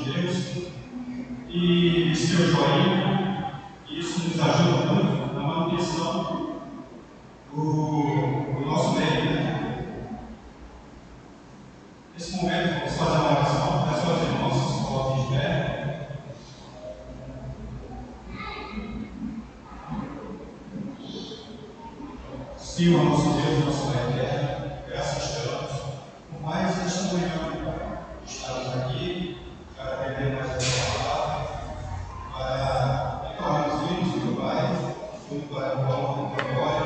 de Deus e de seu joinha. Isso nos ajuda muito na manutenção do nosso meio. Nesse momento, vamos fazer uma oração. Peço aos irmãos que se coloquem de pé. Senhor, nosso Deus, nosso Pai eterno, graças te damos por mais esta manhã, Pai. Estamos aqui para aprender mais da tua palavra, para declararmos hinos, meu Pai, tudo para a honra da tua glória.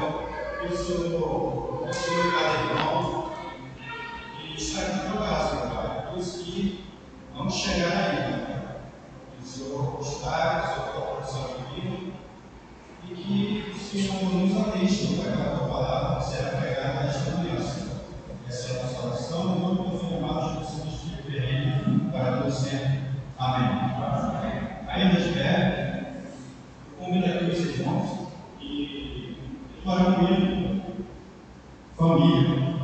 Que o Senhor abençoe cada irmão e está aqui no teu caso, meu Pai, todos que vamos chegar ainda, Pai. Que o Senhor está, que o Senhor toca o seu divino e que o Senhor nos atende, meu Pai, para a tua palavra que será pregada nesta manhã, Senhor. Essa é a nossa oração, em nome do Filho amado Jesus Cristo, perene para todos sempre. Amém. Ainda de pé, eu convido aqui os irmãos e declarar comigo família.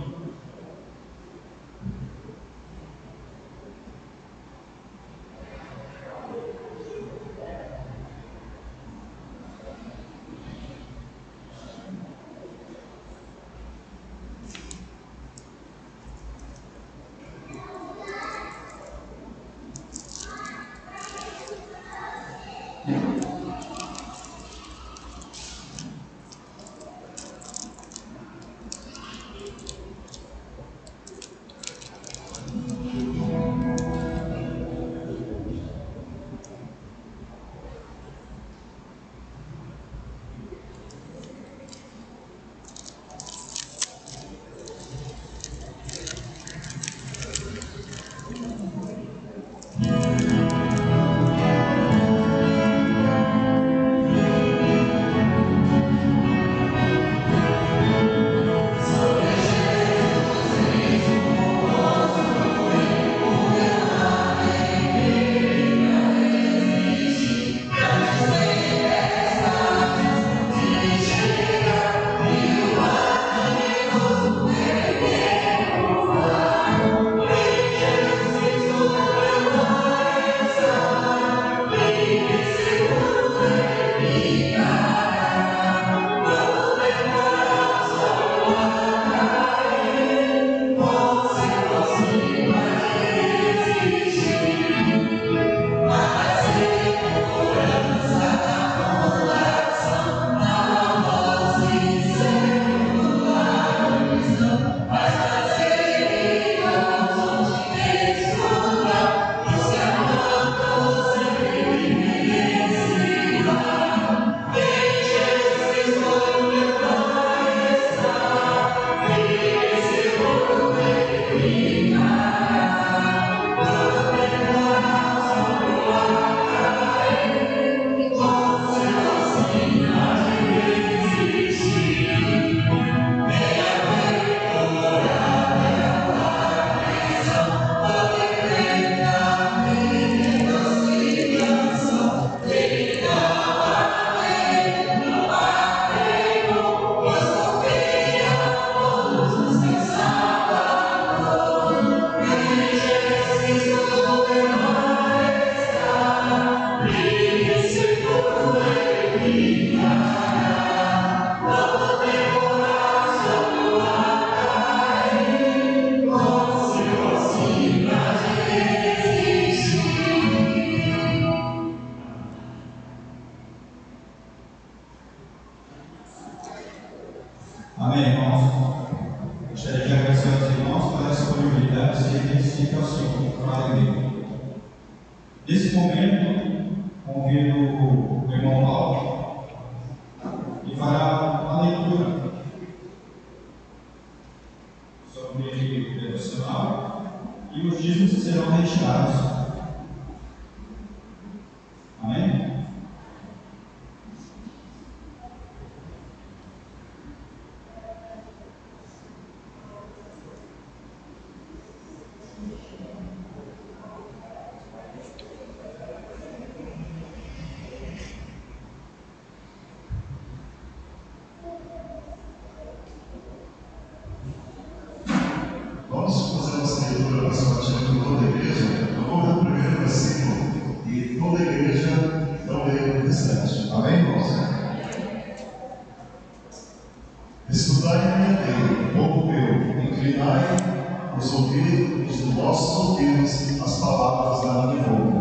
Amém, irmãos. Gostaria de agradecer aos irmãos pela disponibilidade de serviço ao Senhor, com alegria. Nesse momento, convido o irmão Paulo e fará a leitura sobre o devocional e os dízimos serão retirados. Amém? ouvidos dos vossos ouvidos as palavras da minha boca.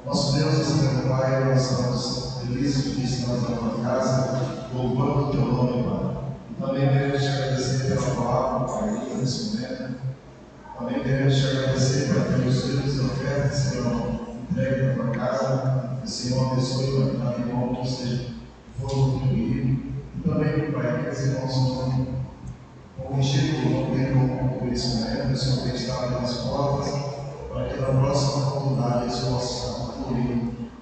Nosso Deus, Senhor Pai, nós estamos felizes de estar na tua casa, louvando o teu nome, Pai. E também queremos te agradecer pela palavra, Pai, nesse momento. Também queremos te agradecer pelos filhos e ofertas que serão entregues na tua casa. Que o Senhor abençoe cada irmão que esteja for contribuir. E também, Pai, que os irmãos não corrigidos, não percam por esse momento. O Senhor tem estado nas portas, para que na próxima oportunidade eles possam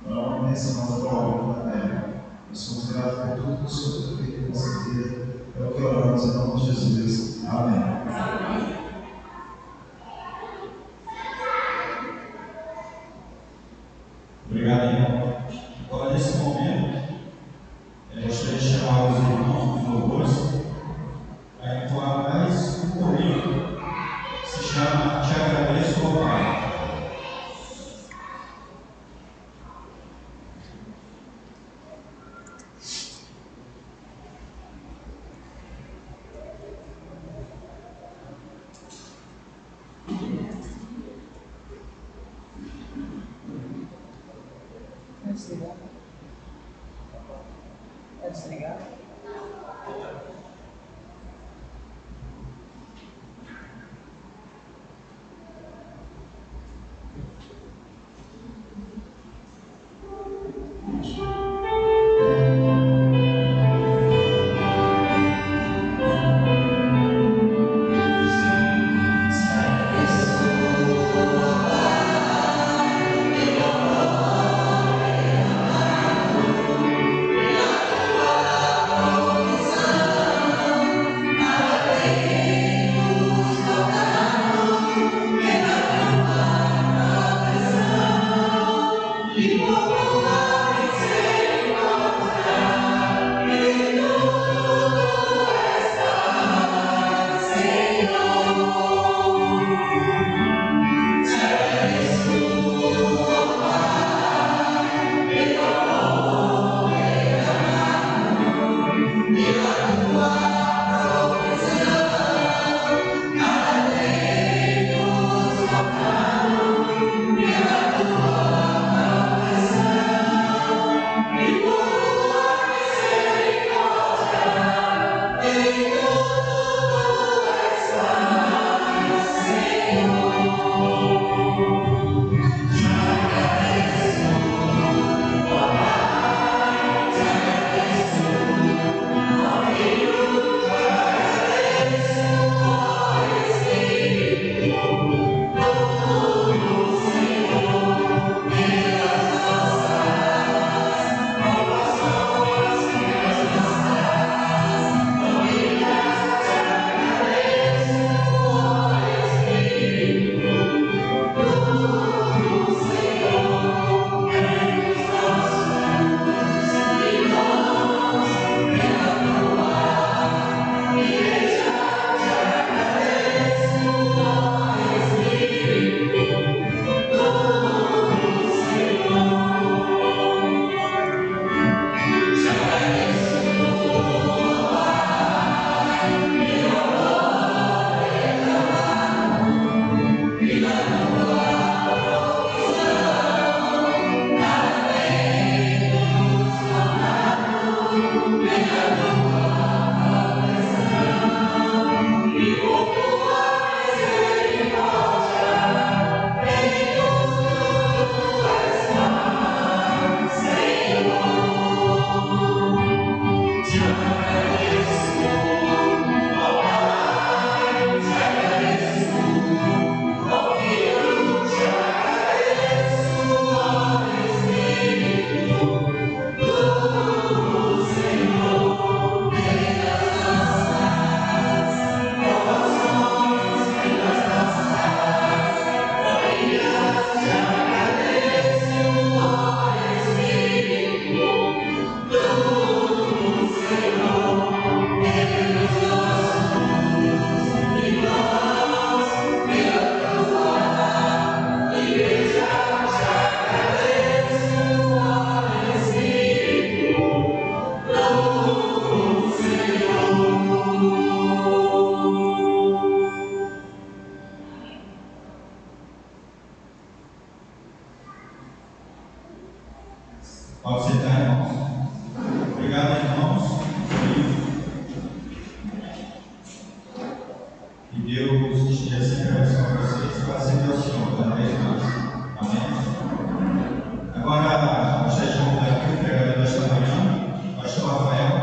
para uma bênção da tua obra na terra. Nós somos gratos por tudo que o Senhor tem feito em nossa vida. É o que oramos em nome de Jesus. Amém. Amém. Obrigado, irmão. Agora, nesse momento, eu gostaria de chamar os irmãos dos louvores para entoar mais um corinho que se chama Te Agradeço, ó Pai. Pode desligar? Amém. Pode sentar, irmãos. Obrigado, irmãos. Que Deus esteja sempre abençoando vocês para servir ao Senhor cada vez mais. Amém? Agora, gostaria de convidar aqui o pregador desta manhã, pastor Rafael,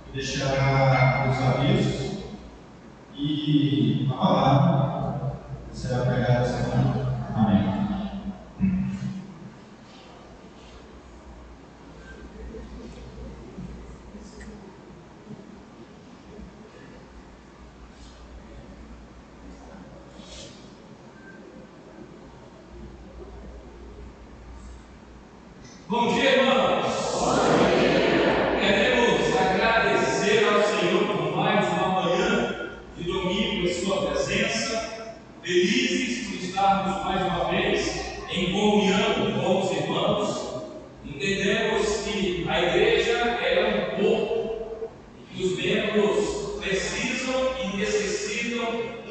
que deixará os avisos e a palavra que será pregada esta manhã. Amém. Bom dia, irmãos! Queremos agradecer ao Senhor por mais uma manhã de domingo em sua presença, felizes por estarmos mais uma vez em comunhão com os irmãos. Entendemos que a igreja é um corpo e que os membros precisam e necessitam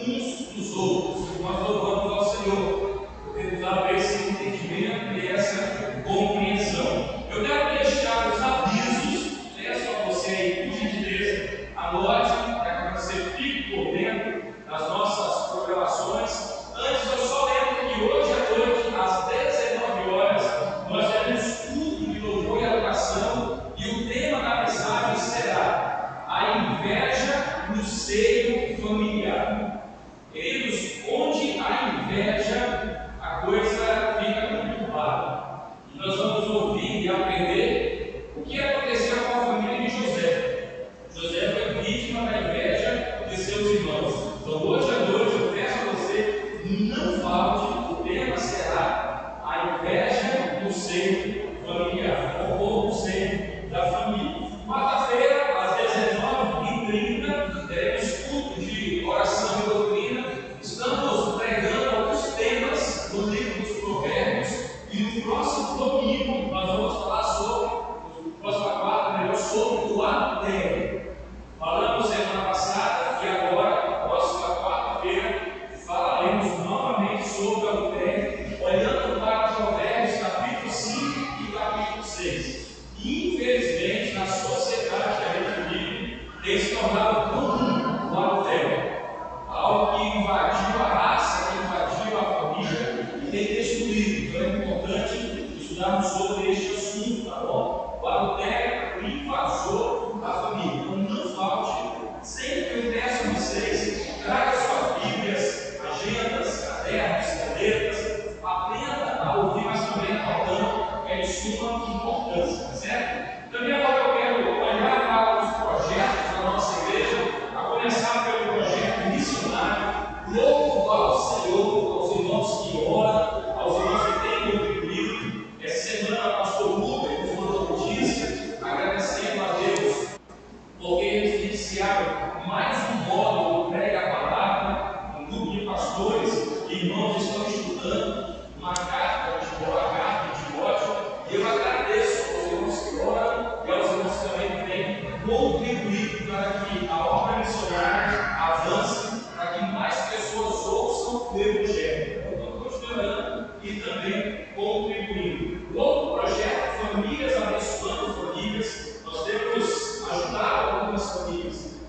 uns dos outros. Nós louvamos ao Senhor por ter nos dado esse entendimento e essa compreensão. Eu quero deixar os avisos, peço a você aí, por gentileza, anote, para que você fique por dentro das nossas programações. Antes, eu só lembro que hoje à noite, às 19 horas, nós teremos culto de louvor e adoração, e o tema da mensagem será a inveja no seio familiar. Queridos, onde há inveja, a coisa fica conturbada. Nós vamos ouvir e aprender o que aconteceu com a família de José. José foi vítima da inveja de seus irmãos. Então, hoje à noite, eu peço a você, não falte, o tema será a inveja no seio familiar, ou no seio da família. Quarta-feira, às 19h30, teremos culto de oração e doutrina. Estamos pregando alguns temas no livro dos Provérbios. E no próximo domingo nós vamos falar sobre, próxima quarta, sobre o adultério. Falamos semana passada e agora, próxima quarta-feira, falaremos novamente sobre o adultério, olhando para Provérbios capítulo 5 e capítulo 6. E infelizmente, na sociedade que a gente vive, tem se tornado comum o adultério. Algo que invadiu a raça, que invadiu a família e tem destruído. Então é importante estudarmos sobre este assunto, tá bom? O adultério invasou a família.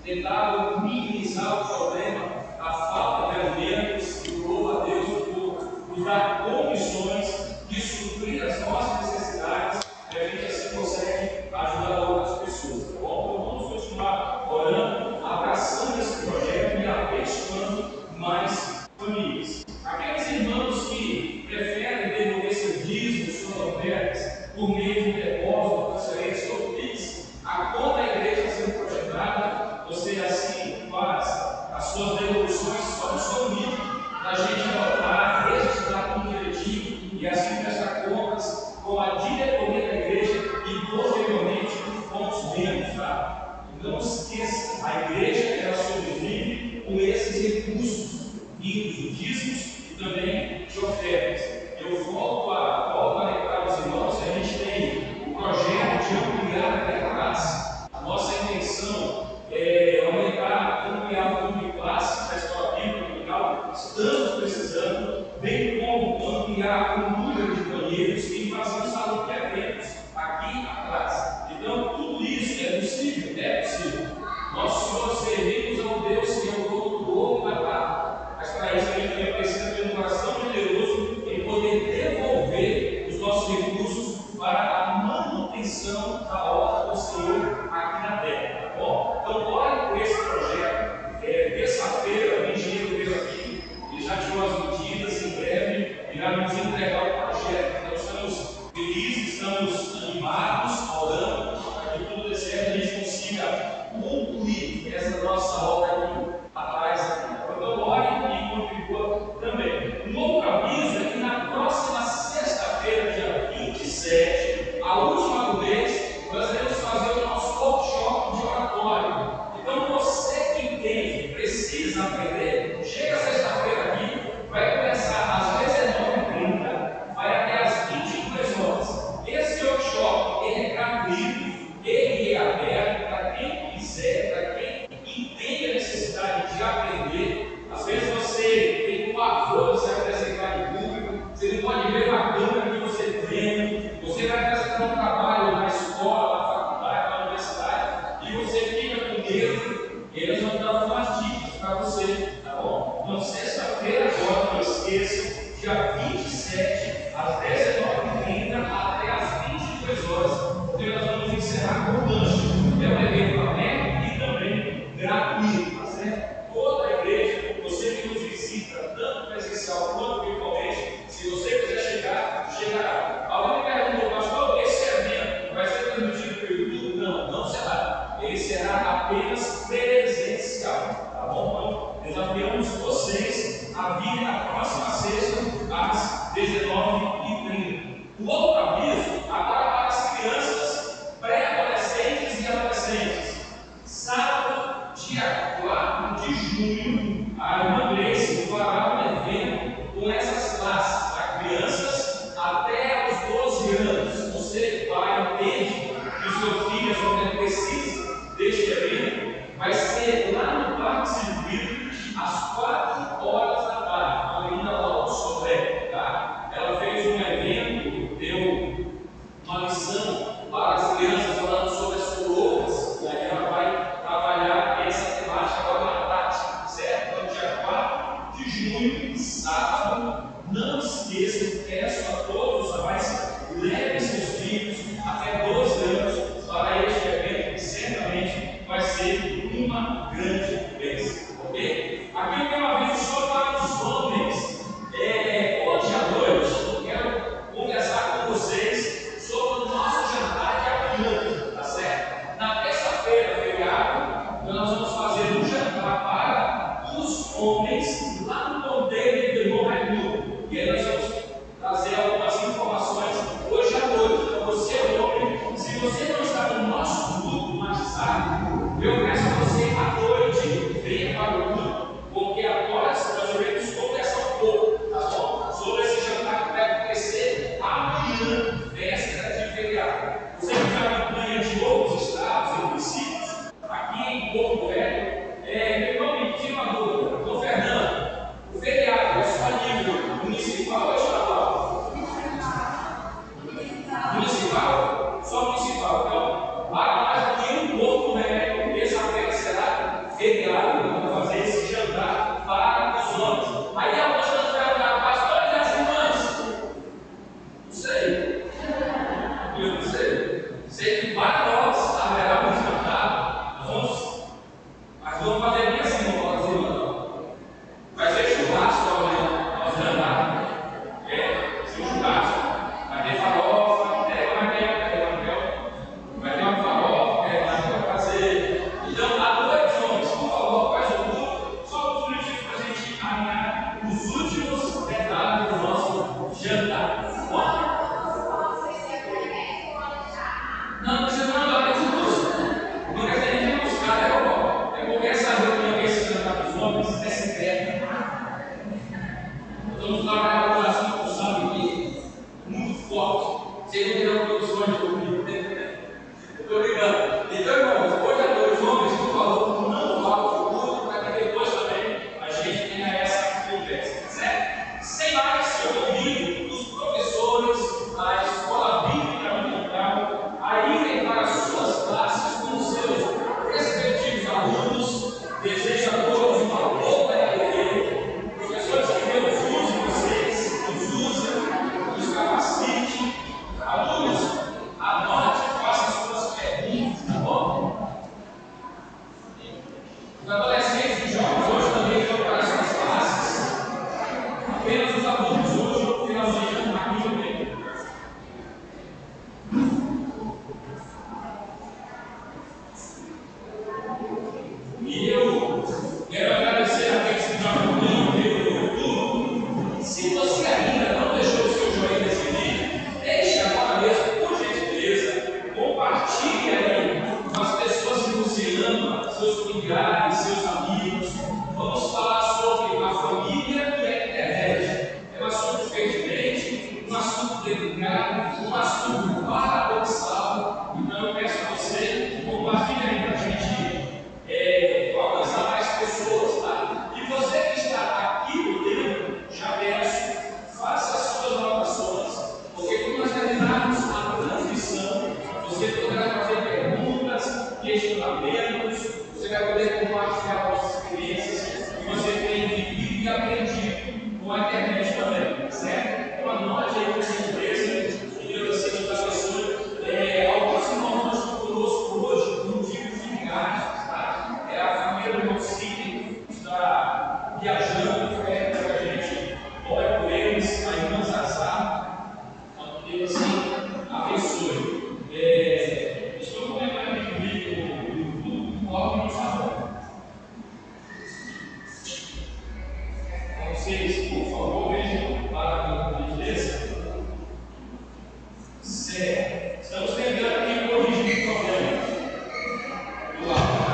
tentado minimizar o problema da falta de alimentos, e louvo a Deus por nos dar condições de suprir as nossas necessidades, e a gente assim consegue ajudar outras pessoas. Tá bom? Então vamos continuar orando, abraçando esse projeto e abençoando mais famílias. Aqueles irmãos que preferem devolver seu dízimo, suas ofertas, por meio de um depósito, transferência ou Pix, a conta da igreja está sendo projetada, você assim faz as suas devoluções só no seu nível, para a gente anotar, registrar tudo direitinho e assim prestar contas com a diretoria da igreja e posteriormente com os membros, tá? Não esqueça, a igreja ela sobrevive com esses recursos vindos de dízimos e também de ofertas. Eu volto a lembrar os irmãos que a gente tem o projeto de ampliar a classe. A nossa intenção é aumentar, ampliar o número de classe da escola bíblica dominical. Estamos precisando, bem como ampliar o número de banheiros e fazer um salão de eventos aqui na classe. Então, tudo isso é possível? É possível. Nós só servimos ao Deus que é o dono do ouro e da prata. Mas para isso a gente também precisa ter um coração generoso em poder devolver os nossos recursos para a manutenção da obra do Senhor aqui na terra. Tá bom? Então, olhe por esse projeto. Terça-feira, o engenheiro veio aqui, ele já tirou as medidas, em breve irá nos entregar o projeto. Então, estamos felizes, estamos animados, orando, para que tudo dê certo e a gente consiga concluir essa nossa obra aqui atrás. Então, ore e contribua também. Um outro aviso é que na próxima sexta-feira, dia 27, a última do mês, nós iremos fazer o nosso workshop de oratório. Então, você que entende, precisa aprender, chega sexta-feira aqui, vai começar às 19h30, vai até às 22 horas. Esse workshop ele é gratuito, ele é aberto para quem quiser, para quem entende a necessidade de aprender. Às vezes você tem pavor de se apresentar em público, você não pode ver a câmera que você tem, você vai apresentar um trabalho na escola, na faculdade, na universidade, e você fica com medo. Eles vão dar umas dicas para você, tá bom? Então, sexta-feira agora, não esqueça, dia 27, às 19h30 até às 22 horas, porque nós vamos encerrar com o lanche. É um evento aberto e também gratuito, tá certo? Toda a igreja, você que nos visita, tanto presencial quanto virtualmente, se você quiser chegar, chegará. Alguém me perguntou, pastor, esse evento vai ser transmitido pelo YouTube? Não, não será. Ele será apenas presencial, tá bom? Então, desafiamos vocês a vir na próxima sexta, às 19h30. O outro aviso, agora para as crianças pré-adolescentes e adolescentes. Sábado, dia 4 de junho, a irmã Grace fará um evento com essas classes para crianças até os 12 anos. Você vai, entende que o seu filho ou sua filha precisa deste evento, vai ser lá no Parque Circuito, às 4 horas da tarde. A menina Laura Sobré, tá? Ela fez um evento, deu uma lição para as crianças falando sobre as coroas, e aí ela vai trabalhar essa temática agora na prática, certo? Então, dia 4 de junho, sábado, não esqueçam, peço a todos os pais, levem seus filhos até 12 anos para este evento, que certamente vai ser uma grande bênção, ok? Aqui eu tenho um aviso só para os homens. Hoje à noite eu quero conversar com vocês sobre o nosso jantar de amanhã, tá certo? Na terça-feira, feriado, nós vamos fazer um jantar para os homens lá no container do irmão Raimundo. E aí nós vamos trazer algumas informações hoje à noite. Então você, homem, se você não está no nosso grupo no WhatsApp, eu peço a você à noite, venha para o grupo, porque agora nós iremos conversar um pouco, tá bom? Sobre esse jantar que vai acontecer amanhã, véspera de feriado. Você que já acompanha de outros estados e municípios, aqui em Porto Velho, meu nome, tira uma dúvida, Fernando, Os adolescentes e jovens hoje também estão para as suas classes. Apenas os adultos hoje, no finalzinho de ano, aqui também. E eu quero agradecer a quem se acompanhou pelo YouTube. Se você ainda não deixou o seu joinha nesse vídeo, deixe agora mesmo, por gentileza. Compartilhe aí com as pessoas que você ama, seus familiares, seus amigos. Vamos falar sobre a família e a internet. É um assunto pertinente, um assunto delicado, um assunto paradoxal. Então eu peço a você, compartilhe aí para a gente alcançar mais pessoas, tá? E você que está aqui no tempo, já peço, faça as suas anotações, porque quando nós terminarmos a transmissão, você poderá fazer perguntas, questionamentos, você vai poder compartilhar suas experiências que você tem vivido e aprendido com a internet também, certo? Então anote aí com essa empresa, que Deus assim nos abençoe. Alguns irmãos estão conosco hoje, no tipo de viagem. A família do Cine está viajando, perto para a gente, ora por eles, a irmã Zazá, que Deus assim abençoe. Estou comentando aqui comigo no YouTube, coloque no salão. Vocês, por favor, vejam para a gentileza. Certo. Estamos tentando aqui corrigir o problema. Do lado.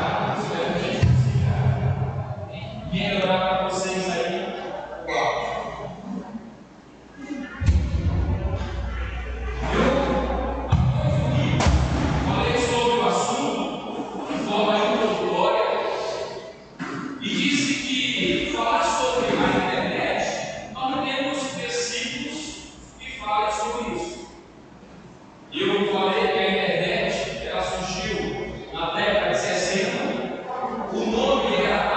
Melhorar para vocês aí o áudio. Eu falei sobre o assunto de forma introdutória e disse que falar sobre a internet, nós não temos versículos que falem sobre isso. Eu falei que a internet ela surgiu na década de 60, o nome era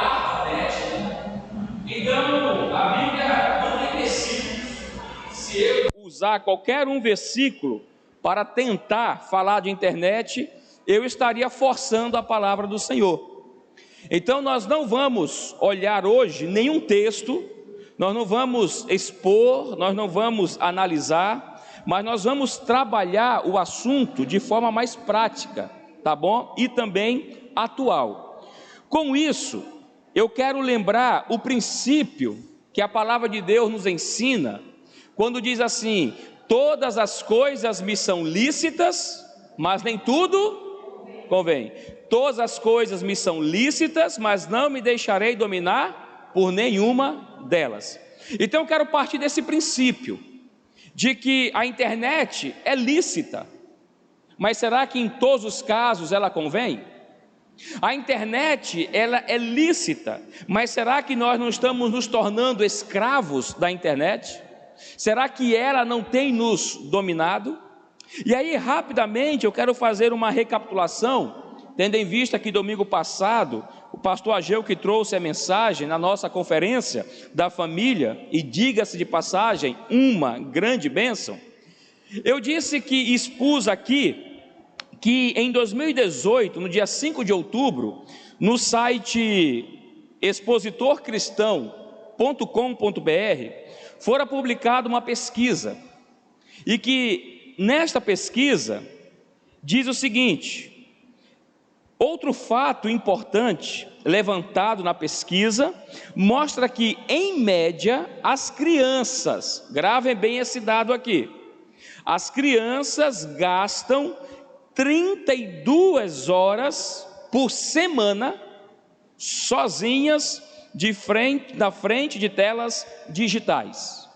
então, a Bíblia não tem versículos. Se eu usar qualquer um versículo para tentar falar de internet, eu estaria forçando a palavra do Senhor. Então, nós não vamos olhar hoje nenhum texto, nós não vamos expor, nós não vamos analisar, mas nós vamos trabalhar o assunto de forma mais prática, tá bom? E também atual. Com isso, eu quero lembrar o princípio que a palavra de Deus nos ensina, quando diz assim: todas as coisas me são lícitas, mas nem tudo convém. Todas as coisas me são lícitas, mas não me deixarei dominar por nenhuma delas. Então eu quero partir desse princípio, de que a internet é lícita, mas será que em todos os casos ela convém? A internet, ela é lícita, mas será que nós não estamos nos tornando escravos da internet? Será que ela não tem nos dominado? E aí, rapidamente, eu quero fazer uma recapitulação, tendo em vista que domingo passado, o pastor Ageu que trouxe a mensagem na nossa conferência da família, e diga-se de passagem, uma grande bênção. Eu disse que expus aqui, que em 2018, no dia 5 de outubro, no site expositorcristão.com.br, fora publicada uma pesquisa, e que nesta pesquisa diz o seguinte: outro fato importante levantado na pesquisa mostra que, em média, as crianças, gravem bem esse dado aqui, as crianças gastam 32 horas por semana sozinhas na frente de telas digitais.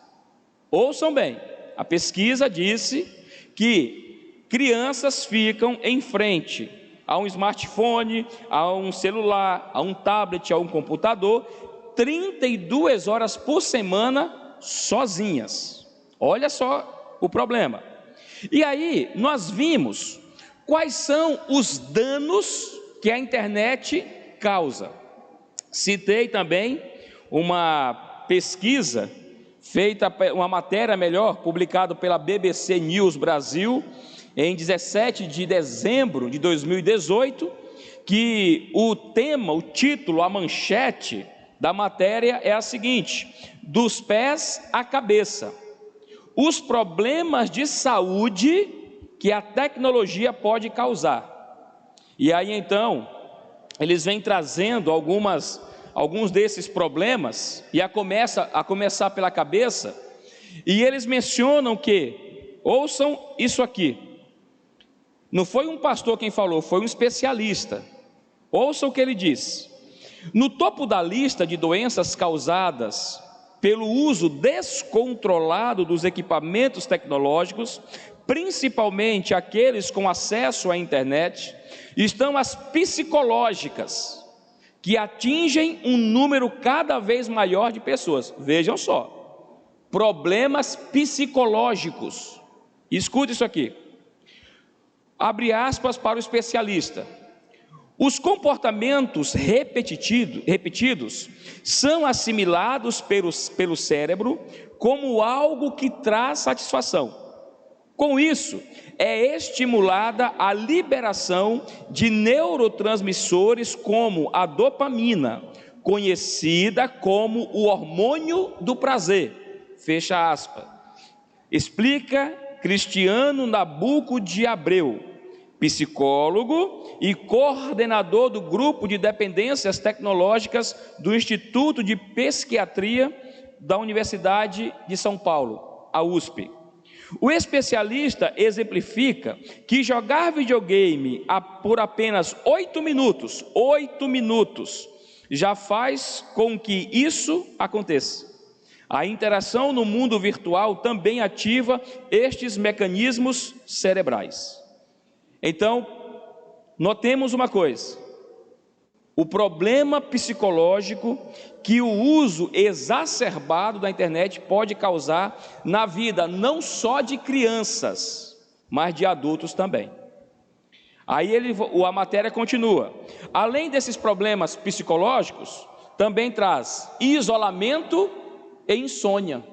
Ouçam bem, a pesquisa disse que crianças ficam em frente a um smartphone, a um celular, a um tablet, a um computador, 32 horas por semana sozinhas. Olha só o problema. E aí nós vimos quais são os danos que a internet causa. Citei também uma pesquisa feita, uma matéria melhor, publicada pela BBC News Brasil, em 17 de dezembro de 2018, que o tema, o título, a manchete da matéria é a seguinte: dos pés à cabeça, os problemas de saúde que a tecnologia pode causar. E aí então, eles vêm trazendo alguns desses problemas, e a começar pela cabeça, e eles mencionam que, ouçam isso aqui, não foi um pastor quem falou, foi um especialista. Ouçam o que ele diz: no topo da lista de doenças causadas pelo uso descontrolado dos equipamentos tecnológicos, principalmente aqueles com acesso à internet, estão as psicológicas, que atingem um número cada vez maior de pessoas. Vejam só, problemas psicológicos. Escute isso aqui. Abre aspas para o especialista: os comportamentos repetidos são assimilados pelo cérebro como algo que traz satisfação. Com isso, é estimulada a liberação de neurotransmissores como a dopamina, conhecida como o hormônio do prazer. Fecha aspas. Explica Cristiano Nabuco de Abreu, psicólogo e coordenador do grupo de dependências tecnológicas do Instituto de Psiquiatria da Universidade de São Paulo, a USP. O especialista exemplifica que jogar videogame por apenas 8 minutos, já faz com que isso aconteça. A interação no mundo virtual também ativa estes mecanismos cerebrais. Então, notemos uma coisa: o problema psicológico que o uso exacerbado da internet pode causar na vida não só de crianças, mas de adultos também. Aí a matéria continua: além desses problemas psicológicos, também traz isolamento e insônia.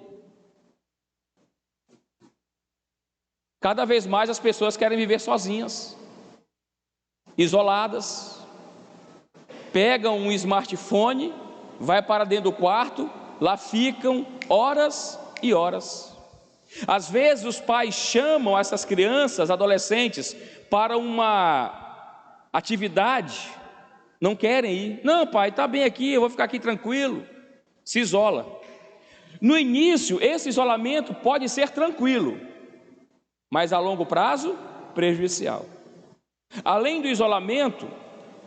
Cada vez mais as pessoas querem viver sozinhas, isoladas, pegam um smartphone, vai para dentro do quarto, lá ficam horas e horas. Às vezes os pais chamam essas crianças, adolescentes, para uma atividade, não querem ir. Não, pai, está bem aqui, eu vou ficar aqui tranquilo. Se isola. No início, esse isolamento pode ser tranquilo, mas a longo prazo, prejudicial. Além do isolamento,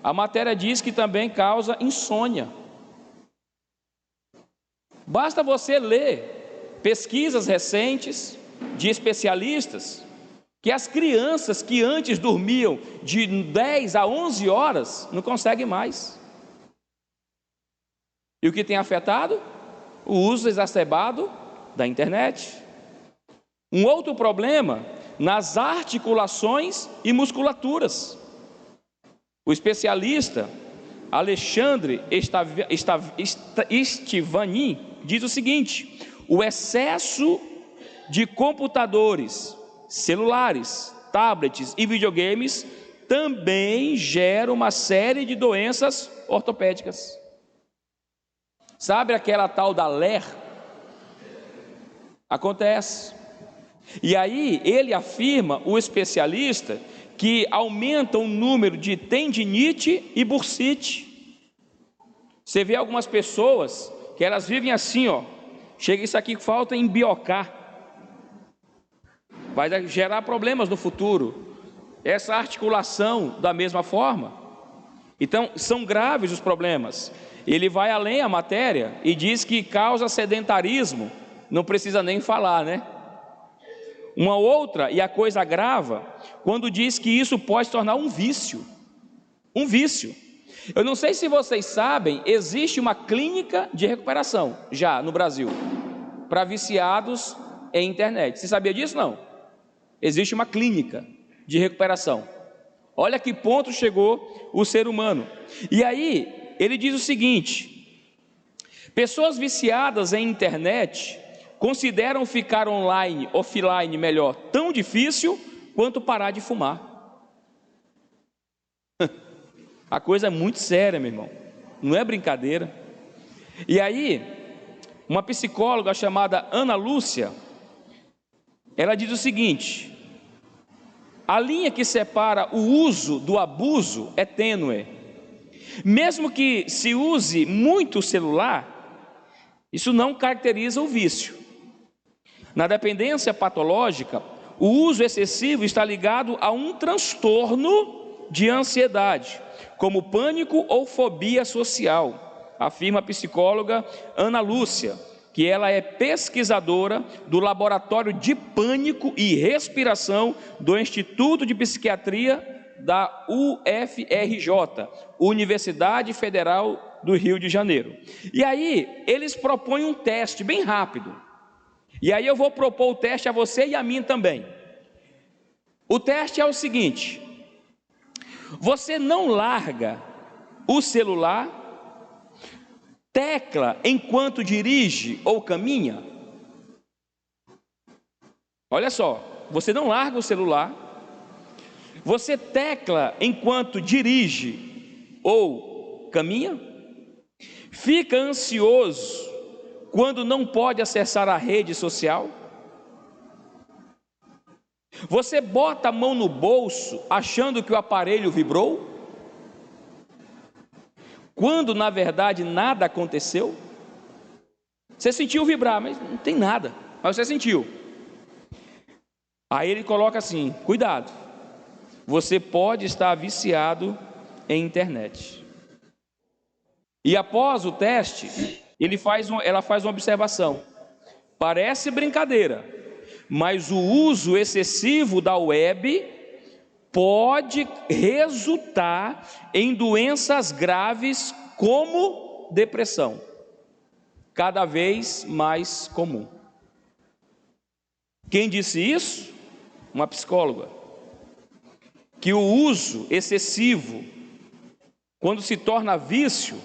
a matéria diz que também causa insônia. Basta você ler pesquisas recentes de especialistas que as crianças que antes dormiam de 10 a 11 horas não conseguem mais. E o que tem afetado? O uso exacerbado da internet. Um outro problema nas articulações e musculaturas. O especialista Alexandre Stivani diz o seguinte: o excesso de computadores, celulares, tablets e videogames também gera uma série de doenças ortopédicas. Sabe aquela tal da LER? Acontece. E aí ele afirma, o especialista, que aumenta o número de tendinite e bursite. Você vê algumas pessoas que elas vivem assim, ó, chega isso aqui, falta embiocar, vai gerar problemas no futuro. Essa articulação da mesma forma. Então são graves os problemas. Ele vai além a matéria e diz que causa sedentarismo, não precisa nem falar, né? Uma outra, e a coisa agrava, quando diz que isso pode se tornar um vício. Um vício. Eu não sei se vocês sabem, existe uma clínica de recuperação, já no Brasil, para viciados em internet. Você sabia disso? Não? Existe uma clínica de recuperação. Olha que ponto chegou o ser humano. E aí, ele diz o seguinte: pessoas viciadas em internet consideram ficar offline melhor, tão difícil quanto parar de fumar. A coisa é muito séria, meu irmão, não é brincadeira. E aí, uma psicóloga chamada Ana Lúcia, ela diz o seguinte: a linha que separa o uso do abuso é tênue. Mesmo que se use muito o celular, isso não caracteriza o vício. Na dependência patológica, o uso excessivo está ligado a um transtorno de ansiedade, como pânico ou fobia social, afirma a psicóloga Ana Lúcia, que ela é pesquisadora do Laboratório de Pânico e Respiração do Instituto de Psiquiatria da UFRJ, Universidade Federal do Rio de Janeiro. E aí, eles propõem um teste bem rápido. E aí eu vou propor o teste a você e a mim também. O teste é o seguinte: você não larga o celular, tecla enquanto dirige ou caminha? Olha só, você não larga o celular, você tecla enquanto dirige ou caminha? Fica ansioso quando não pode acessar a rede social? Você bota a mão no bolso achando que o aparelho vibrou, quando na verdade nada aconteceu? Você sentiu vibrar, mas não tem nada, mas você sentiu. Aí ele coloca assim: cuidado, você pode estar viciado em internet. E após o teste, ela faz uma observação: parece brincadeira, mas o uso excessivo da web pode resultar em doenças graves como depressão, cada vez mais comum. Quem disse isso? Uma psicóloga. Que o uso excessivo, quando se torna vício,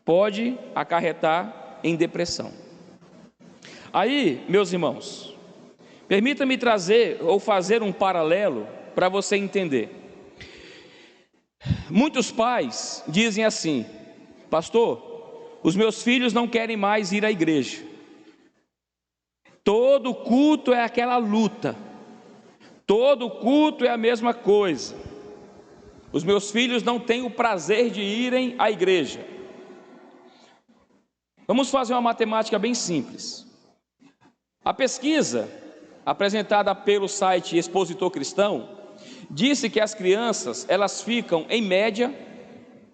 pode acarretar em depressão. Aí, meus irmãos, permita-me trazer ou fazer um paralelo para você entender. Muitos pais dizem assim: pastor, os meus filhos não querem mais ir à igreja. Todo culto é aquela luta. Todo culto é a mesma coisa. Os meus filhos não têm o prazer de irem à igreja. Vamos fazer uma matemática bem simples. A pesquisa apresentada pelo site Expositor Cristão disse que as crianças, elas ficam em média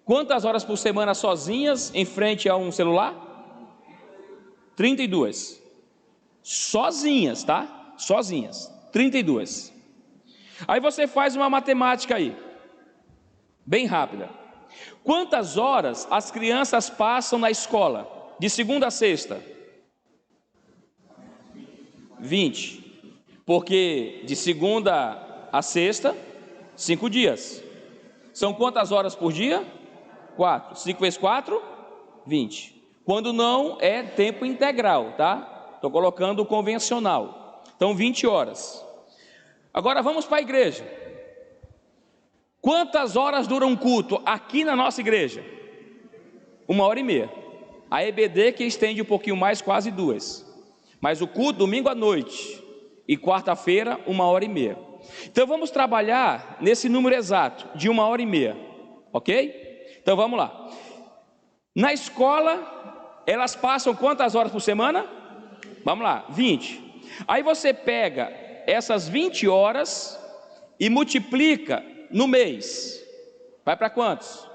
quantas horas por semana sozinhas em frente a um celular? 32. Sozinhas, tá? Sozinhas, 32. Aí você faz uma matemática aí, bem rápida. Quantas horas as crianças passam na escola, de segunda a sexta? 20. Porque de segunda a sexta, 5 dias. São quantas horas por dia? 4. 5 vezes 4, 20. Quando não é tempo integral, tá? Estou colocando o convencional. Então 20 horas. Agora vamos para a igreja. Quantas horas dura um culto aqui na nossa igreja? 1h30. A EBD que estende um pouquinho mais, quase 2. Mas o culto domingo à noite e quarta-feira 1h30. Então vamos trabalhar nesse número exato de 1h30, ok? Então vamos lá. Na escola elas passam quantas horas por semana? Vamos lá, 20. Aí você pega essas 20 horas e multiplica no mês. Vai para quantos?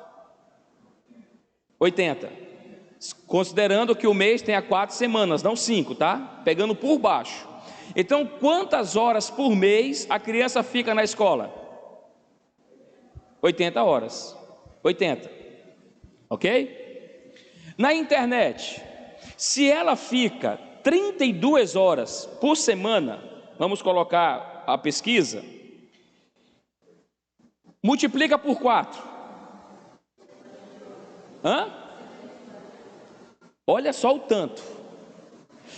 80. Considerando que o mês tenha 4 semanas, não 5, tá? Pegando por baixo. Então, quantas horas por mês a criança fica na escola? 80 horas. 80. Ok? Na internet, se ela fica 32 horas por semana, vamos colocar a pesquisa, multiplica por 4. Olha só o tanto.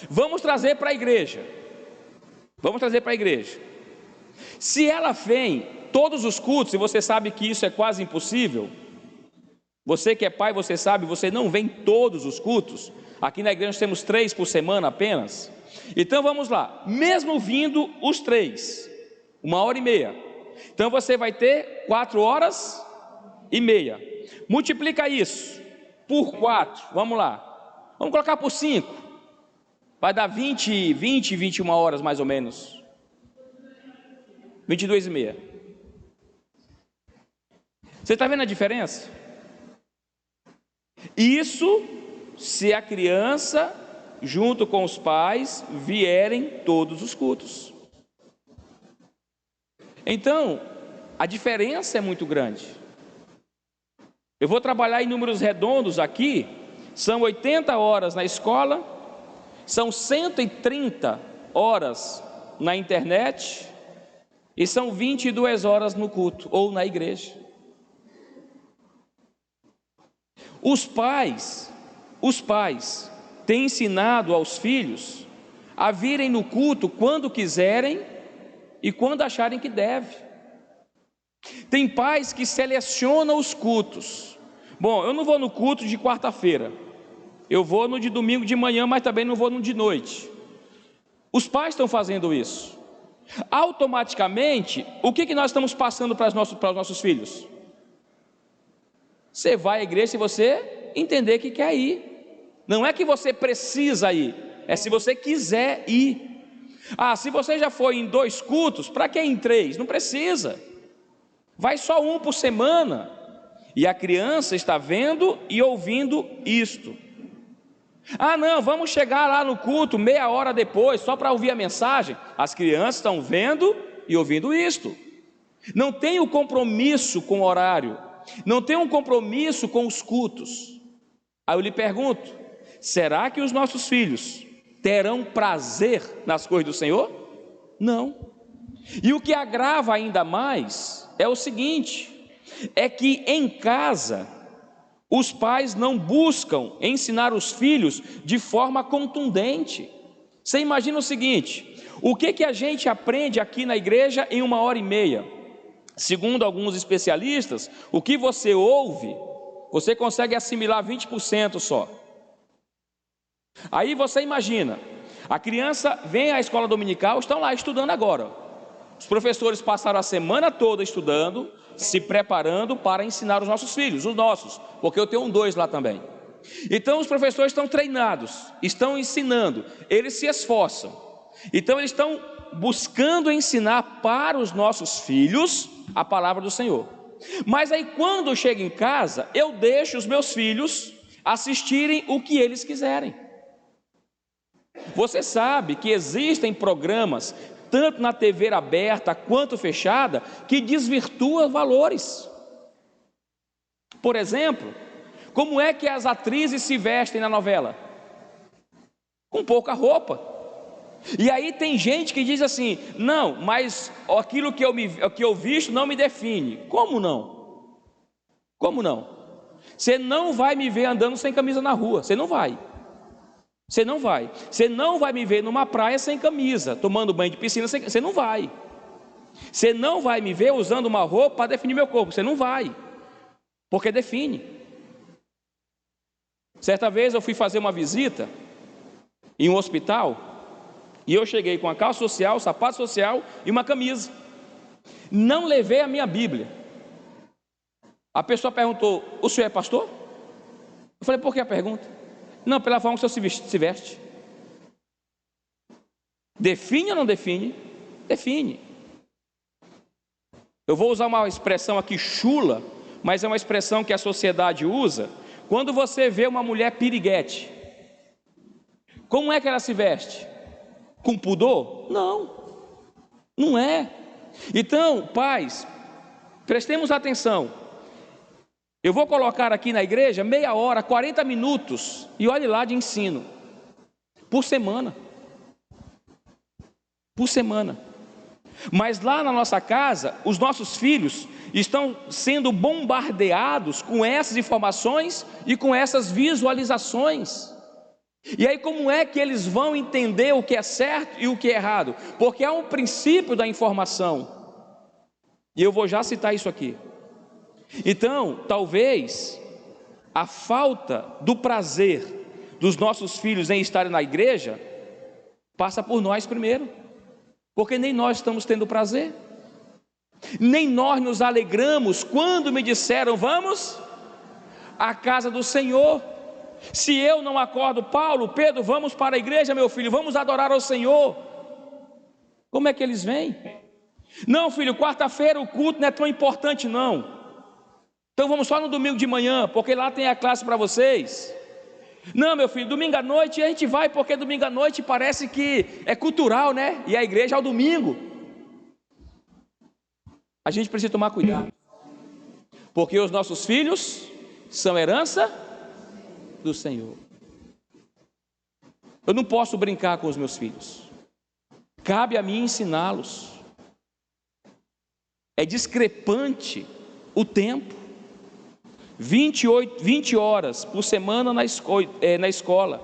Vamos trazer para a igreja. Se ela vem todos os cultos, e você sabe que isso é quase impossível, Você que é pai, você sabe, você não vem todos os cultos. Aqui na igreja nós temos 3 por semana apenas. Então vamos lá, mesmo vindo os 3, 1h30, então você vai ter 4h30. Multiplica isso por 4, vamos lá, vamos colocar por 5, vai dar 21 horas mais ou menos, 22h30. Você está vendo a diferença? Isso se a criança, junto com os pais, vierem todos os cultos. Então, a diferença é muito grande. Eu vou trabalhar em números redondos aqui, são 80 horas na escola, são 130 horas na internet e são 22 horas no culto ou na igreja. Os pais têm ensinado aos filhos a virem no culto quando quiserem e quando acharem que deve. Tem pais que selecionam os cultos. Bom, eu não vou no culto de quarta-feira, eu vou no de domingo de manhã, mas também não vou no de noite. Os pais estão fazendo isso. Automaticamente, o que nós estamos passando para os nossos filhos? Você vai à igreja se você entender que quer ir. Não é que você precisa ir, é se você quiser ir. Se você já foi em 2 cultos, para que em 3? Não precisa. Vai só 1 por semana. E a criança está vendo e ouvindo isto. Não, vamos chegar lá no culto meia hora depois, só para ouvir a mensagem. As crianças estão vendo e ouvindo isto. Não tem o compromisso com o horário, não tem um compromisso com os cultos. Aí eu lhe pergunto, será que os nossos filhos terão prazer nas coisas do Senhor? Não. E o que agrava ainda mais é o seguinte, é que em casa os pais não buscam ensinar os filhos de forma contundente. Você imagina o seguinte, o que a gente aprende aqui na igreja em 1h30? Segundo alguns especialistas, o que você ouve, você consegue assimilar 20% só. Aí você imagina, a criança vem à escola dominical, estão lá estudando agora. Os professores passaram a semana toda estudando, se preparando para ensinar os nossos filhos, os nossos, porque eu tenho 2 lá também. Então os professores estão treinados, estão ensinando, eles se esforçam. Então eles estão buscando ensinar para os nossos filhos a palavra do Senhor. Mas aí quando chego em casa, eu deixo os meus filhos assistirem o que eles quiserem. Você sabe que existem programas, tanto na TV aberta quanto fechada, que desvirtuam valores. Por exemplo, como é que as atrizes se vestem na novela? Com pouca roupa. E aí tem gente que diz assim, não, mas aquilo que eu visto não me define. Como não? Como não? Você não vai me ver andando sem camisa na rua, você não vai. Você não vai. Você não vai me ver numa praia sem camisa, tomando banho de piscina, você não vai. Você não vai me ver usando uma roupa para definir meu corpo, você não vai. Porque define. Certa vez eu fui fazer uma visita em um hospital, e eu cheguei com a calça social, sapato social e uma camisa. Não levei a minha Bíblia. A pessoa perguntou, o senhor é pastor? Eu falei, por que a pergunta? Não, pela forma que o senhor se veste. Define ou não define? Define. Eu vou usar uma expressão aqui chula, mas é uma expressão que a sociedade usa. Quando você vê uma mulher piriguete, como é que ela se veste? Com pudor? Não, não é. Então, pais, prestemos atenção. Eu vou colocar aqui na igreja meia hora, 40 minutos, e olhe lá de ensino, por semana. Por semana. Mas lá na nossa casa, os nossos filhos estão sendo bombardeados com essas informações e com essas visualizações. E aí como é que eles vão entender o que é certo e o que é errado? Porque há um princípio da informação. E eu vou já citar isso aqui. Então, talvez a falta do prazer dos nossos filhos em estarem na igreja passa por nós primeiro, porque nem nós estamos tendo prazer, nem nós nos alegramos quando me disseram: vamos à casa do Senhor. Se eu não acordo, Paulo, Pedro, vamos para a igreja, meu filho, vamos adorar ao Senhor, como é que eles vêm? Não, filho, quarta-feira o culto não é tão importante não, então vamos só no domingo de manhã, porque lá tem a classe para vocês. Não, meu filho, domingo à noite a gente vai, porque domingo à noite parece que é cultural, né? E a igreja é ao domingo. A gente precisa tomar cuidado, porque os nossos filhos são herança do Senhor. Eu não posso brincar com os meus filhos, cabe a mim ensiná-los. É discrepante o tempo, 20 horas por semana na escola,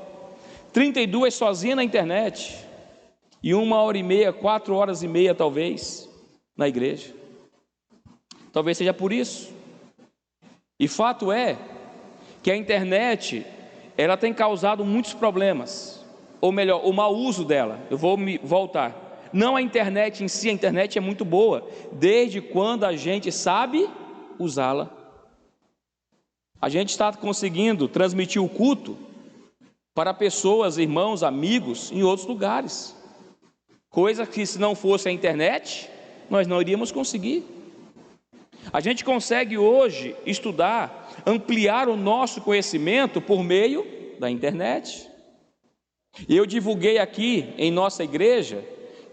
32 sozinha na internet, e 1h30, 4 horas e meia talvez na igreja. Talvez seja por isso. E fato é que a internet, ela tem causado muitos problemas, ou melhor, o mau uso dela. Eu vou me voltar. Não a internet em si, a internet é muito boa, desde quando a gente sabe usá-la. A gente está conseguindo transmitir o culto para pessoas, irmãos, amigos, em outros lugares, coisa que se não fosse a internet, nós não iríamos conseguir. A gente consegue hoje estudar, ampliar o nosso conhecimento por meio da internet. E eu divulguei aqui em nossa igreja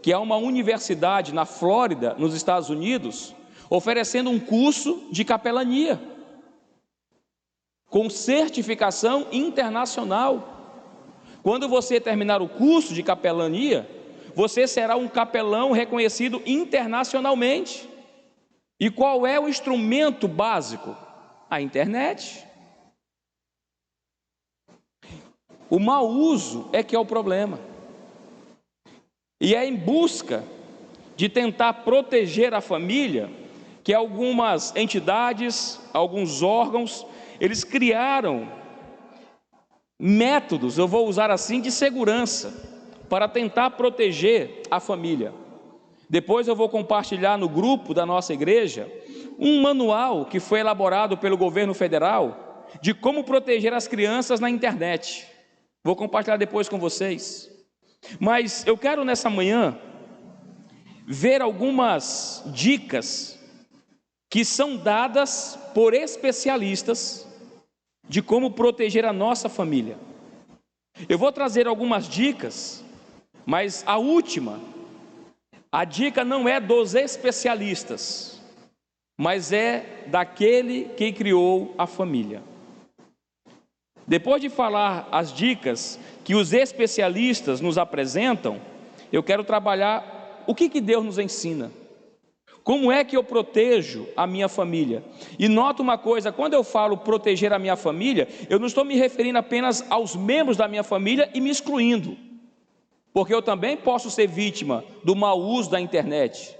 que há uma universidade na Flórida, nos Estados Unidos, oferecendo um curso de capelania com certificação internacional. Quando você terminar o curso de capelania, você será um capelão reconhecido internacionalmente. E qual é o instrumento básico? A internet. O mau uso é que é o problema. E é em busca de tentar proteger a família que algumas entidades, alguns órgãos, eles criaram métodos, eu vou usar assim, de segurança, para tentar proteger a família. Depois eu vou compartilhar no grupo da nossa igreja um manual que foi elaborado pelo governo federal de como proteger as crianças na internet. Vou compartilhar depois com vocês. Mas eu quero nessa manhã ver algumas dicas que são dadas por especialistas de como proteger a nossa família. Eu vou trazer algumas dicas, mas a dica não é dos especialistas, mas é daquele que criou a família. Depois de falar as dicas que os especialistas nos apresentam, eu quero trabalhar o que Deus nos ensina. Como é que eu protejo a minha família? E nota uma coisa, quando eu falo proteger a minha família, eu não estou me referindo apenas aos membros da minha família e me excluindo, porque eu também posso ser vítima do mau uso da internet.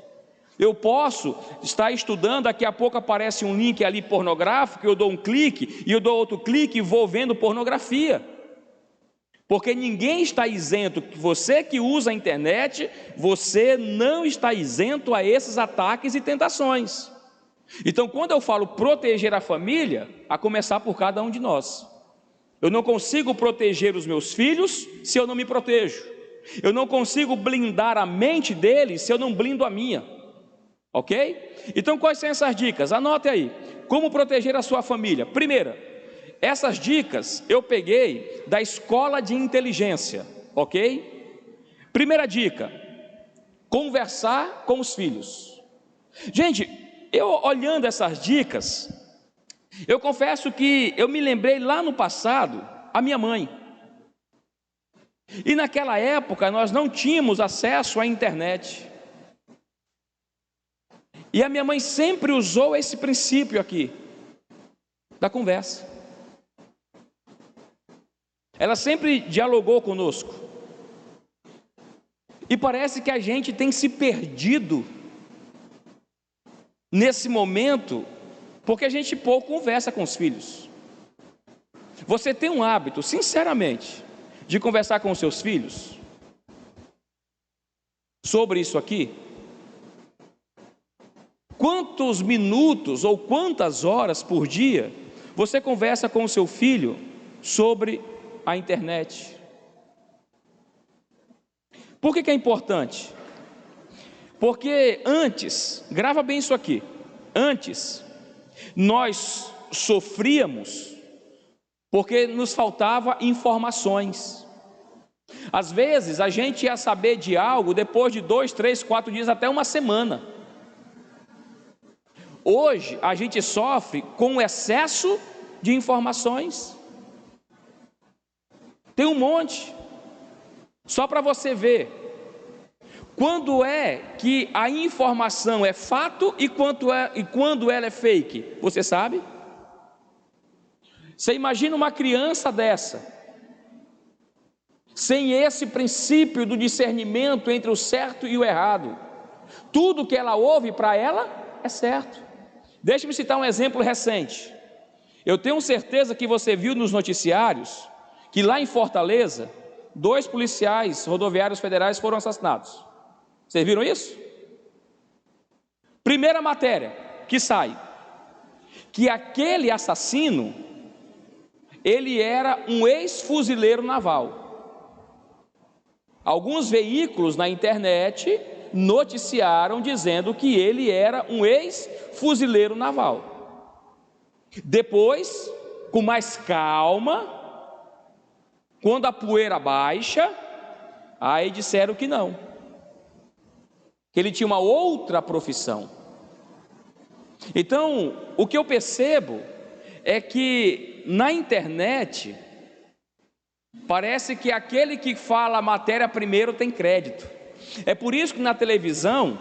Eu posso estar estudando, daqui a pouco aparece um link ali pornográfico, eu dou um clique, e eu dou outro clique e vou vendo pornografia. Porque ninguém está isento, você que usa a internet, você não está isento a esses ataques e tentações. Então, quando eu falo proteger a família, a começar por cada um de nós. Eu não consigo proteger os meus filhos se eu não me protejo. Eu não consigo blindar a mente deles se eu não blindo a minha. Ok? Então, quais são essas dicas? Anote aí. Como proteger a sua família? Primeira, essas dicas eu peguei da Escola de Inteligência, ok? Primeira dica, conversar com os filhos. Gente, eu olhando essas dicas, eu confesso que eu me lembrei lá no passado, a minha mãe. E naquela época nós não tínhamos acesso à internet. E a minha mãe sempre usou esse princípio aqui, da conversa. Ela sempre dialogou conosco. E parece que a gente tem se perdido nesse momento, porque a gente pouco conversa com os filhos. Você tem um hábito, sinceramente, de conversar com os seus filhos sobre isso aqui? Quantos minutos ou quantas horas por dia você conversa com o seu filho sobre a internet? Por que é importante? Porque antes, grava bem isso aqui, antes nós sofríamos porque nos faltava informações. Às vezes a gente ia saber de algo depois de 2, 3, 4 dias, até uma semana. Hoje a gente sofre com excesso de informações. Tem um monte. Só para você ver quando é que a informação é fato e quando ela é fake. Você sabe? Você imagina uma criança dessa, sem esse princípio do discernimento entre o certo e o errado. Tudo que ela ouve para ela é certo. Deixe-me citar um exemplo recente. Eu tenho certeza que você viu nos noticiários que lá em Fortaleza, 2 policiais rodoviários federais foram assassinados. Vocês viram isso? Primeira matéria que sai, que aquele assassino, ele era um ex-fuzileiro naval. Alguns veículos na internet noticiaram dizendo que ele era um ex-fuzileiro naval. Depois, com mais calma, quando a poeira baixa, aí disseram que não, que ele tinha uma outra profissão. Então, o que eu percebo é que na internet parece que aquele que fala a matéria primeiro tem crédito. É por isso que na televisão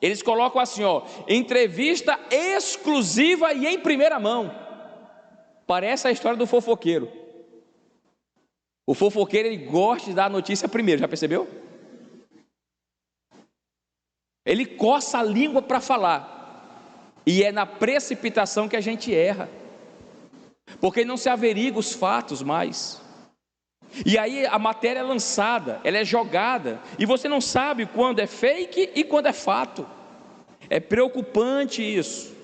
eles colocam assim, ó, entrevista exclusiva e em primeira mão. Parece a história do fofoqueiro. O fofoqueiro, ele gosta de dar a notícia primeiro, já percebeu? Ele coça a língua para falar, e é na precipitação que a gente erra, porque não se averigua os fatos mais, e aí a matéria é lançada, ela é jogada, e você não sabe quando é fake e quando é fato. É preocupante isso.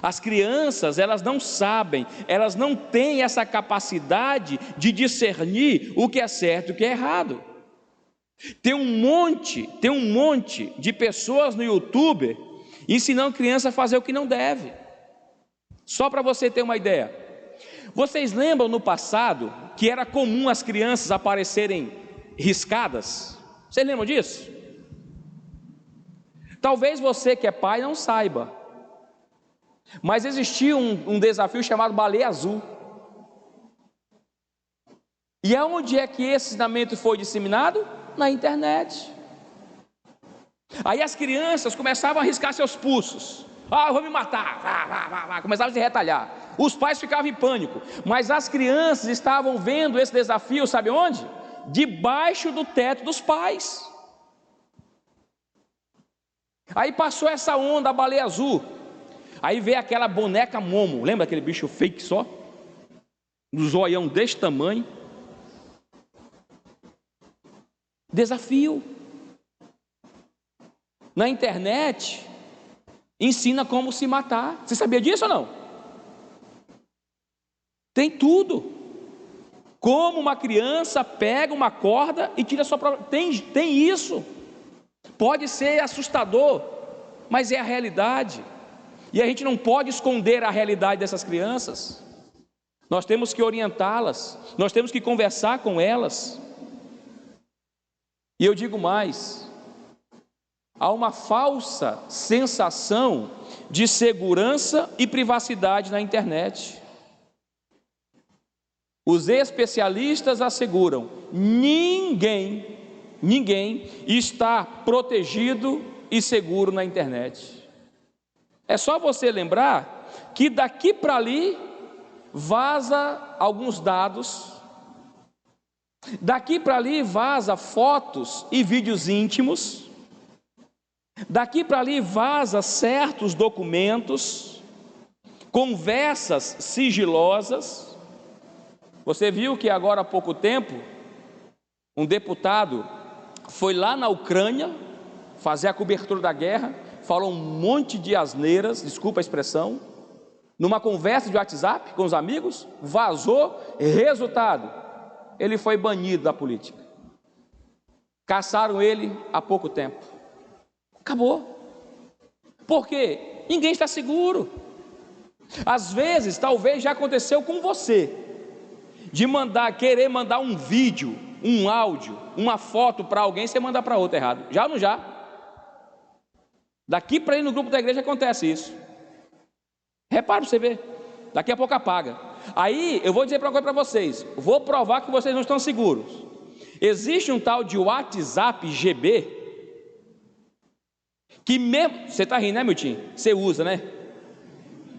As crianças, elas não sabem, elas não têm essa capacidade de discernir o que é certo e o que é errado. Tem um monte de pessoas no YouTube ensinando criança a fazer o que não deve. Só para você ter uma ideia. Vocês lembram no passado que era comum as crianças aparecerem riscadas? Vocês lembram disso? Talvez você que é pai não saiba, mas existia um desafio chamado Baleia Azul. E aonde é que esse ensinamento foi disseminado? Na internet. Aí as crianças começavam a riscar seus pulsos. Eu vou me matar. Começavam a se retalhar. Os pais ficavam em pânico. Mas as crianças estavam vendo esse desafio, sabe onde? Debaixo do teto dos pais. Aí passou essa onda, a Baleia Azul. Aí veio aquela boneca Momo. Lembra aquele bicho fake só? Um zoião desse tamanho. Desafio. Na internet ensina como se matar. Você sabia disso ou não? Tem tudo. Como uma criança pega uma corda e tira sua própria... Tem isso. Pode ser assustador, mas é a realidade. E a gente não pode esconder a realidade dessas crianças. Nós temos que orientá-las, nós temos que conversar com elas. E eu digo mais, há uma falsa sensação de segurança e privacidade na internet. Os especialistas asseguram, ninguém está protegido e seguro na internet. É só você lembrar que daqui para ali vaza alguns dados, daqui para ali vaza fotos e vídeos íntimos, daqui para ali vaza certos documentos, conversas sigilosas, Você viu que agora há pouco tempo, um deputado foi lá na Ucrânia fazer a cobertura da guerra, falou um monte de asneiras, desculpa a expressão, numa conversa de WhatsApp com os amigos, vazou, resultado, ele foi banido da política. Caçaram ele há pouco tempo. Acabou. Por quê? Ninguém está seguro. Às vezes, talvez já aconteceu com você, de querer mandar um vídeo, um áudio, uma foto para alguém, você manda para outro errado. Já ou não já? Daqui para ir no grupo da igreja acontece isso. Repare para você ver. Daqui a pouco apaga. Aí eu vou dizer uma coisa para vocês. Vou provar que vocês não estão seguros. Existe um tal de WhatsApp GB, que mesmo, você está rindo, né, Milton? Você usa, né?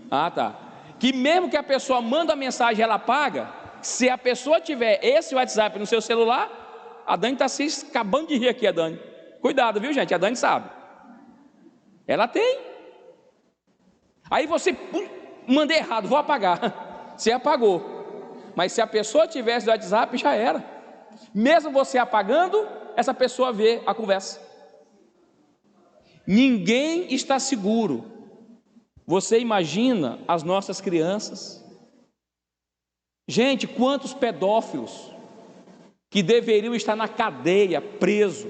Ah, tá. Que mesmo que a pessoa manda a mensagem e ela apaga, se a pessoa tiver esse WhatsApp no seu celular, a Dani está se acabando de rir aqui, a Dani. Cuidado, viu, gente? A Dani sabe. Ela tem. Aí você mandei errado, vou apagar. Você apagou. Mas se a pessoa tivesse o WhatsApp, já era. Mesmo você apagando, essa pessoa vê a conversa. Ninguém está seguro. Você imagina as nossas crianças? Gente, quantos pedófilos que deveriam estar na cadeia, preso,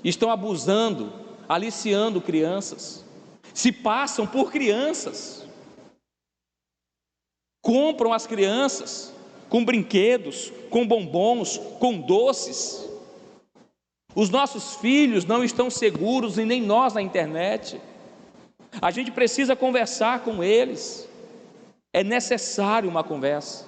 estão abusando, aliciando crianças, se passam por crianças, compram as crianças com brinquedos, com bombons, com doces. Os nossos filhos não estão seguros, e nem nós na internet. A gente precisa conversar com eles. É necessário uma conversa.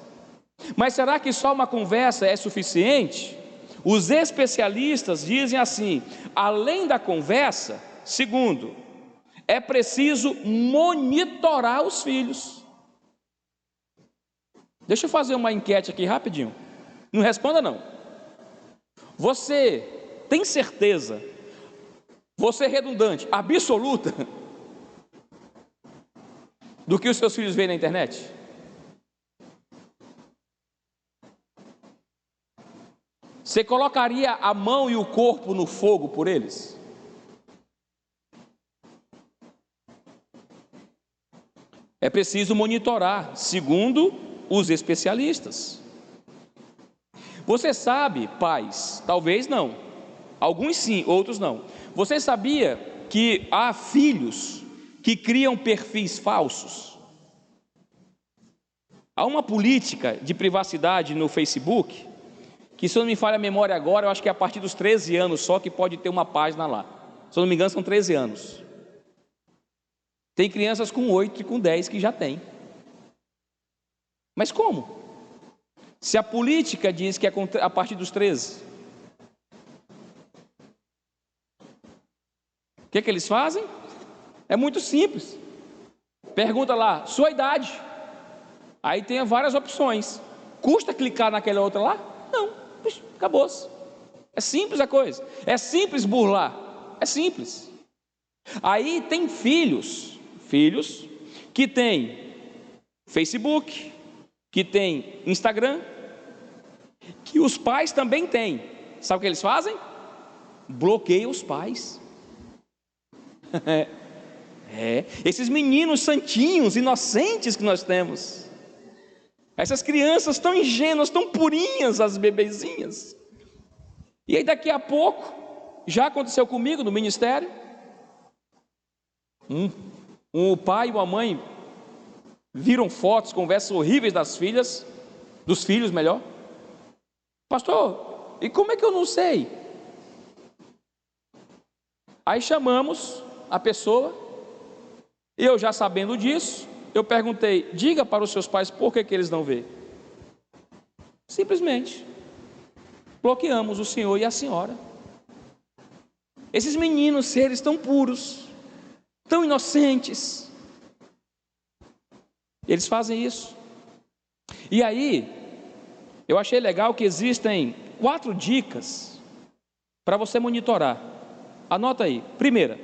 Mas será que só uma conversa é suficiente? Os especialistas dizem assim: além da conversa, segundo, é preciso monitorar os filhos. Deixa eu fazer uma enquete aqui rapidinho. Não responda não. Você tem certeza, você é redundante, absoluta, do que os seus filhos veem na internet? Você colocaria a mão e o corpo no fogo por eles? É preciso monitorar, segundo os especialistas. Você sabe, pais, talvez não, alguns sim, outros não. Você sabia que há filhos que criam perfis falsos? Há uma política de privacidade no Facebook, que, se eu não me falha a memória agora, eu acho que é a partir dos 13 anos só que pode ter uma página lá. Se eu não me engano, são 13 anos. Tem crianças com 8 e com 10 que já tem. Mas como? Se a política diz que é a partir dos 13. O que eles fazem? É muito simples. Pergunta lá, sua idade. Aí tem várias opções. Custa clicar naquela outra lá? Não, acabou-se. É simples a coisa. É simples burlar. É simples. Aí tem filhos que têm Facebook, que tem Instagram, que os pais também têm. Sabe o que eles fazem? Bloqueiam os pais. Esses meninos santinhos, inocentes que nós temos, essas crianças tão ingênuas, tão purinhas, as bebezinhas. E aí daqui a pouco, já aconteceu comigo no ministério, o pai e a mãe viram fotos, conversas horríveis das filhas, dos filhos melhor. Pastor, e como é que eu não sei? Aí chamamos a pessoa, e eu já sabendo disso, eu perguntei, diga para os seus pais por que eles não veem. Simplesmente bloqueamos o senhor e a senhora. Esses meninos, seres tão puros, tão inocentes, eles fazem isso. E aí, eu achei legal que existem 4 dicas para você monitorar. Anota aí. Primeira,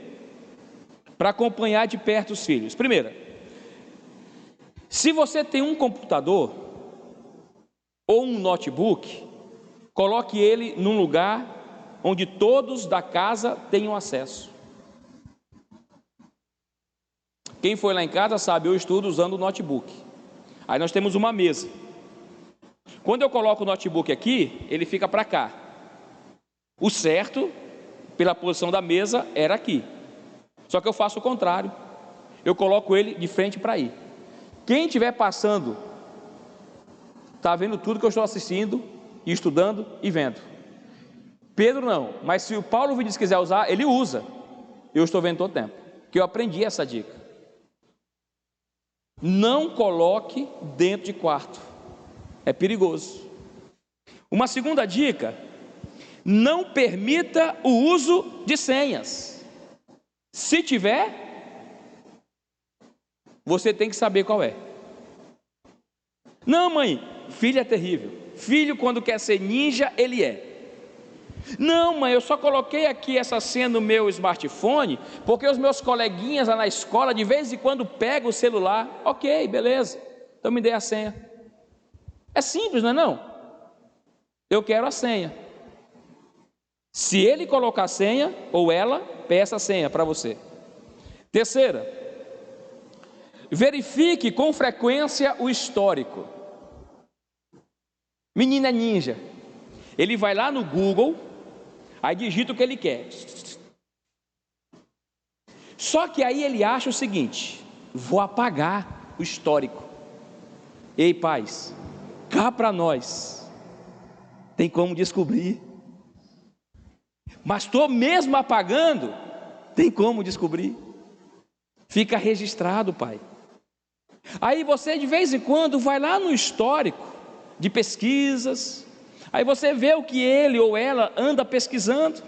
para acompanhar de perto os filhos. Primeira, se você tem um computador, ou um notebook, coloque ele num lugar onde todos da casa tenham acesso. Quem foi lá em casa sabe, eu estudo usando o notebook. Aí nós temos uma mesa. Quando eu coloco o notebook aqui, ele fica para cá. O certo, pela posição da mesa, era aqui. Só que eu faço o contrário. Eu coloco ele de frente para aí. Quem estiver passando, está vendo tudo que eu estou assistindo, e estudando e vendo. Pedro não, mas se o Paulo Vinícius quiser usar, ele usa. Eu estou vendo todo o tempo, que eu aprendi essa dica. Não coloque dentro de quarto, é perigoso. Uma segunda dica: não permita o uso de senhas. Se tiver, você tem que saber qual é. Não, mãe, filho é terrível. Filho, quando quer ser ninja, ele é. Não, mãe, eu só coloquei aqui essa senha no meu smartphone porque os meus coleguinhas lá na escola de vez em quando pegam o celular. Ok, beleza, então me dê a senha. É simples, não é não? Eu quero a senha. Se ele colocar a senha, ou ela, peça a senha para você. Terceira, verifique com frequência o histórico. Menina ninja, ele vai lá no Google, aí digita o que ele quer. Só que aí ele acha o seguinte: vou apagar o histórico. Ei, pais, cá para nós, tem como descobrir. Mas estou mesmo apagando, tem como descobrir. Fica registrado, pai. Aí você de vez em quando vai lá no histórico de pesquisas, aí você vê o que ele ou ela anda pesquisando.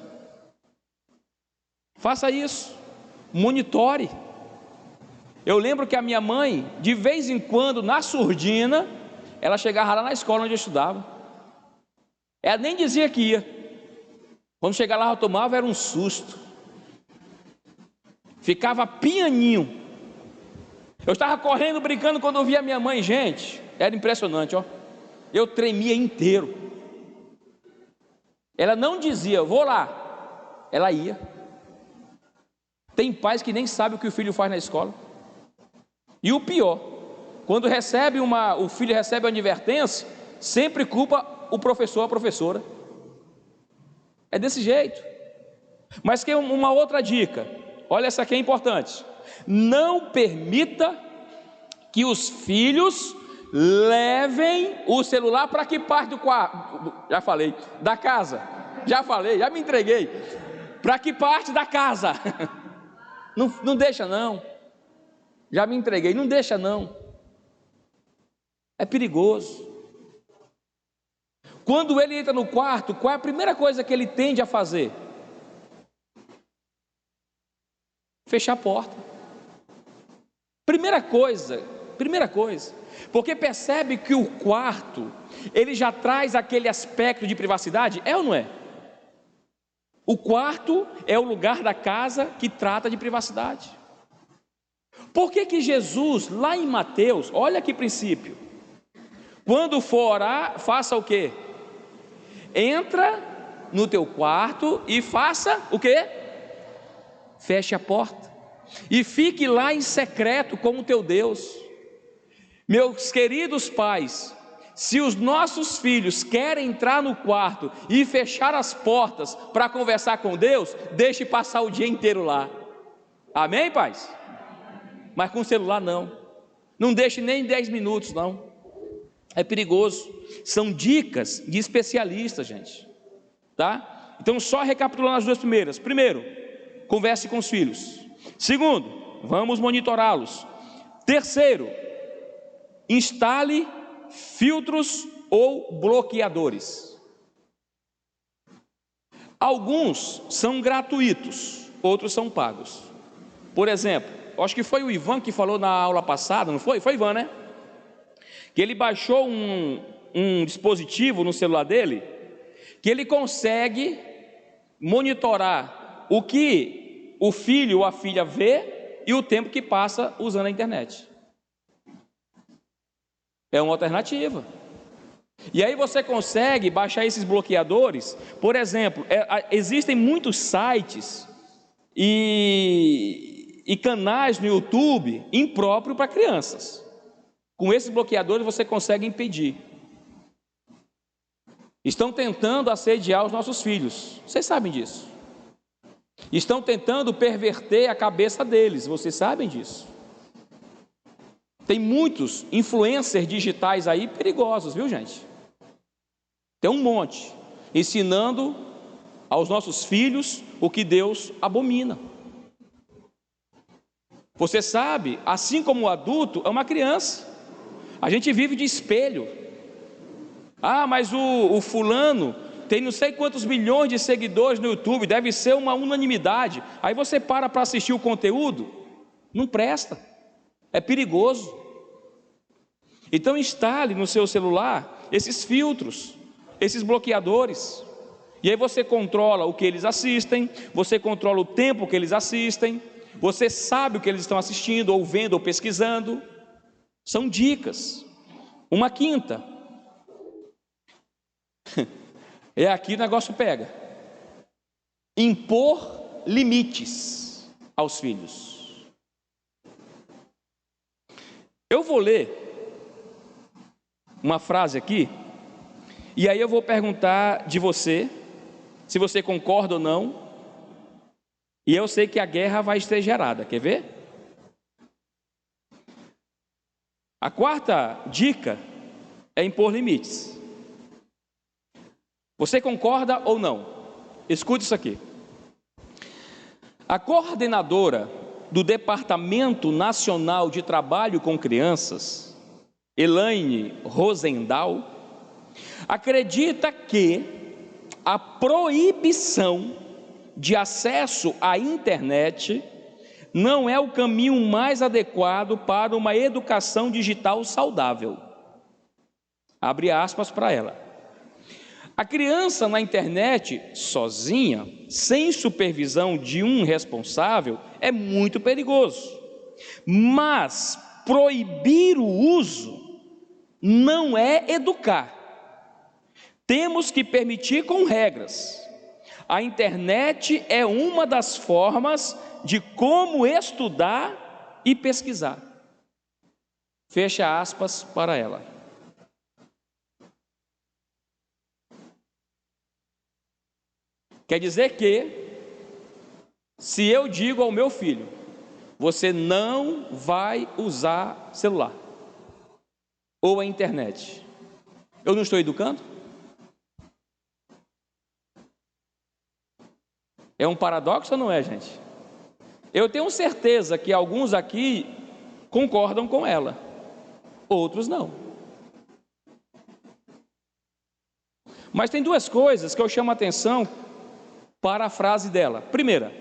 Faça isso, monitore. Eu lembro que a minha mãe, de vez em quando, na surdina, ela chegava lá na escola onde eu estudava. Ela nem dizia que ia. Quando chegava lá, eu tomava, era um susto. Ficava pianinho. Eu estava correndo, brincando, quando eu via a minha mãe, gente, era impressionante, ó. Eu tremia inteiro. Ela não dizia, vou lá. Ela ia. Tem pais que nem sabem o que o filho faz na escola. E o pior, quando o filho recebe uma advertência, sempre culpa o professor ou a professora. É desse jeito. Mas tem uma outra dica. Olha, essa aqui é importante. Não permita que os filhos levem o celular para que parte do quarto? Já falei, da casa. Já falei, já me entreguei. Para que parte da casa? Não deixa não. Já me entreguei, não deixa não. É perigoso. Quando ele entra no quarto, qual é a primeira coisa que ele tende a fazer? Fechar a porta. Primeira coisa, porque percebe que o quarto, ele já traz aquele aspecto de privacidade, é ou não é? O quarto é o lugar da casa que trata de privacidade. Por que Jesus, lá em Mateus, olha que princípio, quando for orar, faça o quê? Entra no teu quarto e faça o quê? Feche a porta e fique lá em secreto com o teu Deus. Meus queridos pais, se os nossos filhos querem entrar no quarto e fechar as portas para conversar com Deus, deixe passar o dia inteiro lá. Amém, pais? Mas com o celular não deixe nem 10 minutos não. É perigoso. São dicas de especialistas, gente, tá? Então, só recapitulando as duas primeiras. Primeiro, converse com os filhos. Segundo, vamos monitorá-los. Terceiro, instale filtros ou bloqueadores. Alguns são gratuitos, outros são pagos. Por exemplo, acho que foi o Ivan que falou na aula passada, não foi? Foi Ivan, né? Que ele baixou um dispositivo no celular dele, que ele consegue monitorar o que o filho ou a filha vê e o tempo que passa usando a internet. É uma alternativa. E aí você consegue baixar esses bloqueadores. Por exemplo, existem muitos sites e canais no YouTube impróprio para crianças. Com esses bloqueadores você consegue impedir. Estão tentando assediar os nossos filhos, vocês sabem disso. Estão tentando perverter a cabeça deles, vocês sabem disso. Tem muitos influencers digitais aí perigosos, viu, gente? Tem um monte, ensinando aos nossos filhos o que Deus abomina. Você sabe, assim como o adulto é uma criança, a gente vive de espelho. Ah, mas o fulano tem não sei quantos milhões de seguidores no YouTube, deve ser uma unanimidade. Aí você para assistir o conteúdo, não presta, é perigoso. Então instale no seu celular esses filtros, esses bloqueadores, e aí você controla o que eles assistem, você controla o tempo que eles assistem, você sabe o que eles estão assistindo, ou vendo, ou pesquisando. São dicas. Uma quinta, aqui o negócio pega: impor limites aos filhos. Eu vou ler uma frase aqui, e aí eu vou perguntar de você, se você concorda ou não, e eu sei que a guerra vai ser gerada, quer ver? A quarta dica é impor limites. Você concorda ou não? Escute isso aqui. A coordenadora do Departamento Nacional de Trabalho com Crianças, Elaine Rosendahl, acredita que a proibição de acesso à internet não é o caminho mais adequado para uma educação digital saudável. Abre aspas para ela. A criança na internet, sozinha, sem supervisão de um responsável, é muito perigoso. Mas proibir o uso não é educar. Temos que permitir com regras. A internet é uma das formas de como estudar e pesquisar. Fecha aspas para ela. Quer dizer que, se eu digo ao meu filho, você não vai usar celular ou a internet, eu não estou educando? É um paradoxo ou não é, gente? Eu tenho certeza que alguns aqui concordam com ela, outros não. Mas tem duas coisas que eu chamo a atenção para a frase dela. Primeira,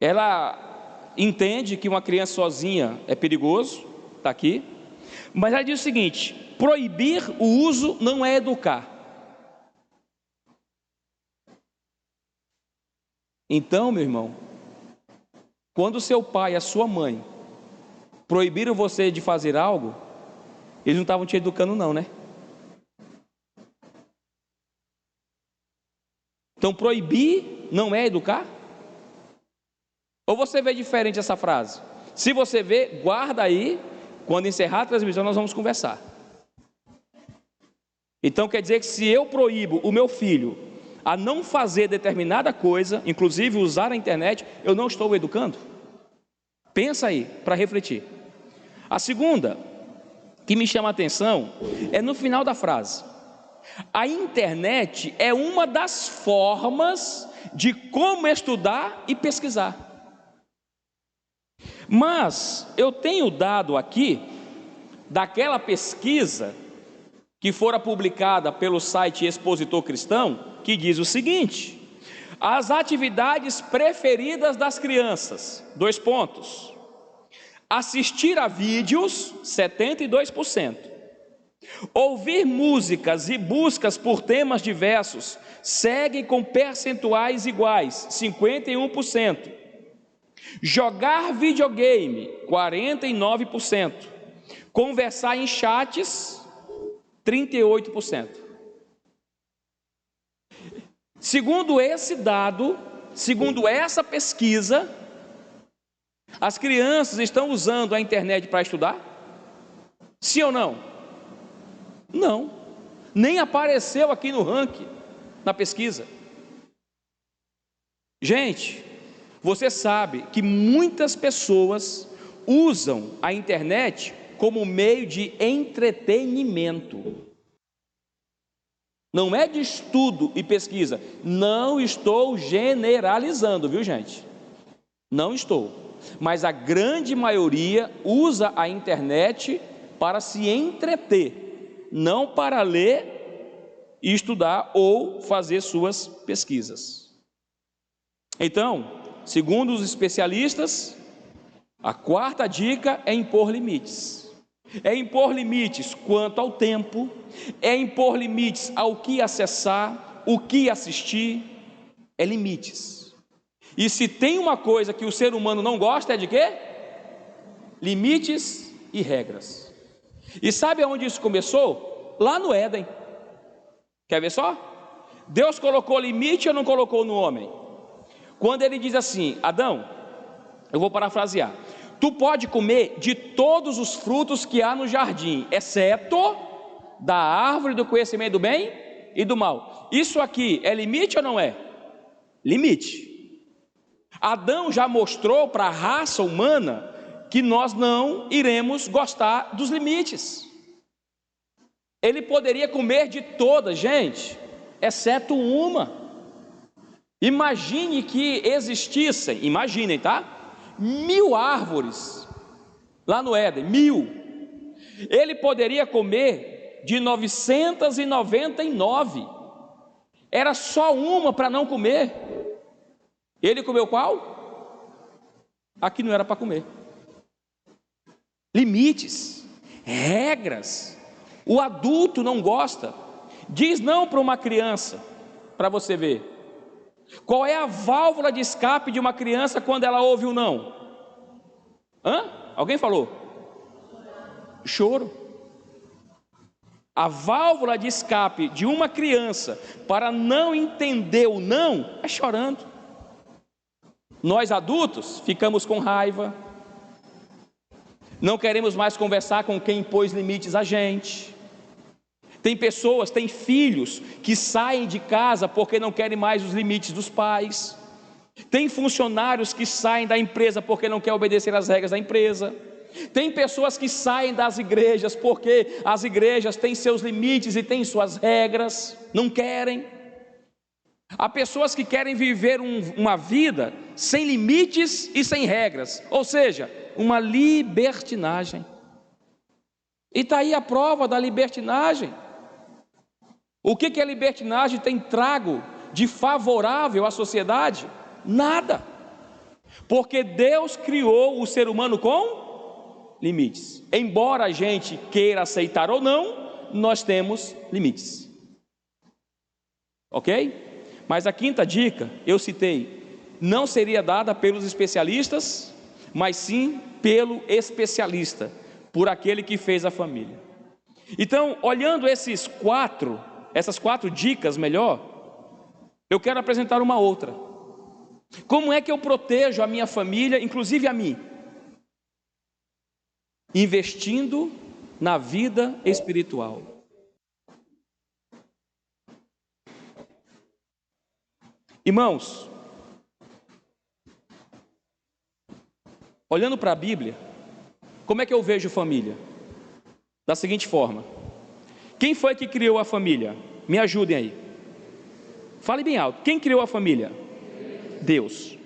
ela entende que uma criança sozinha é perigoso, está aqui, mas ela diz o seguinte: proibir o uso não é educar. Então, meu irmão, quando seu pai e a sua mãe proibiram você de fazer algo, eles não estavam te educando não, né? Então, proibir não é educar? Ou você vê diferente essa frase? Se você vê, guarda aí, quando encerrar a transmissão nós vamos conversar. Então quer dizer que se eu proíbo o meu filho a não fazer determinada coisa, inclusive usar a internet, eu não estou educando? Pensa aí, para refletir. A segunda, que me chama a atenção, é no final da frase. A internet é uma das formas de como estudar e pesquisar. Mas eu tenho dado aqui, daquela pesquisa que fora publicada pelo site Expositor Cristão, que diz o seguinte: as atividades preferidas das crianças, 2 pontos. Assistir a vídeos, 72%. Ouvir músicas e buscas por temas diversos seguem com percentuais iguais, 51%. Jogar videogame, 49%. Conversar em chats, 38%. Segundo esse dado, segundo essa pesquisa, as crianças estão usando a internet para estudar? Sim ou não? Não. Nem apareceu aqui no ranking, na pesquisa. Gente, você sabe que muitas pessoas usam a internet como meio de entretenimento. Não é de estudo e pesquisa. Não estou generalizando, viu, gente? Não estou. Mas a grande maioria usa a internet para se entreter, não para ler e estudar ou fazer suas pesquisas. Então, segundo os especialistas, a quarta dica é impor limites. É impor limites quanto ao tempo, é impor limites ao que acessar, o que assistir, é limites. E se tem uma coisa que o ser humano não gosta, é de quê? Limites e regras. E sabe aonde isso começou? Lá no Éden. Quer ver só? Deus colocou limite ou não colocou no homem? Quando ele diz assim: Adão, eu vou parafrasear, tu pode comer de todos os frutos que há no jardim, exceto da árvore do conhecimento do bem e do mal. Isso aqui é limite ou não é? Limite. Adão já mostrou para a raça humana que nós não iremos gostar dos limites. Ele poderia comer de todas, gente, exceto uma. Imagine que existissem, imaginem, tá? 1000 árvores lá no Éden, 1000. Ele poderia comer de 999. Era só uma para não comer. Ele comeu qual? A que não era para comer. Limites, regras. O adulto não gosta. Diz não para uma criança, para você ver. Qual é a válvula de escape de uma criança quando ela ouve um não? Alguém falou? Choro. A válvula de escape de uma criança para não entender o não é chorando. Nós adultos ficamos com raiva, não queremos mais conversar com quem impôs limites a gente. Tem pessoas, tem filhos que saem de casa porque não querem mais os limites dos pais. Tem funcionários que saem da empresa porque não querem obedecer às regras da empresa. Tem pessoas que saem das igrejas porque as igrejas têm seus limites e têm suas regras, não querem. Há pessoas que querem viver uma vida sem limites e sem regras, ou seja, uma libertinagem. E está aí a prova da libertinagem. O que a libertinagem tem trago de favorável à sociedade? Nada. Porque Deus criou o ser humano com limites. Embora a gente queira aceitar ou não, nós temos limites. Ok? Mas a quinta dica, eu citei, não seria dada pelos especialistas, mas sim pelo especialista, por aquele que fez a família. Então, olhando essas quatro dicas melhor, eu quero apresentar uma outra. Como é que eu protejo a minha família, inclusive a mim? Investindo na vida espiritual. Irmãos, olhando para a Bíblia, como é que eu vejo família? Da seguinte forma: quem foi que criou a família? Me ajudem aí. Fale bem alto. Quem criou a família? Deus.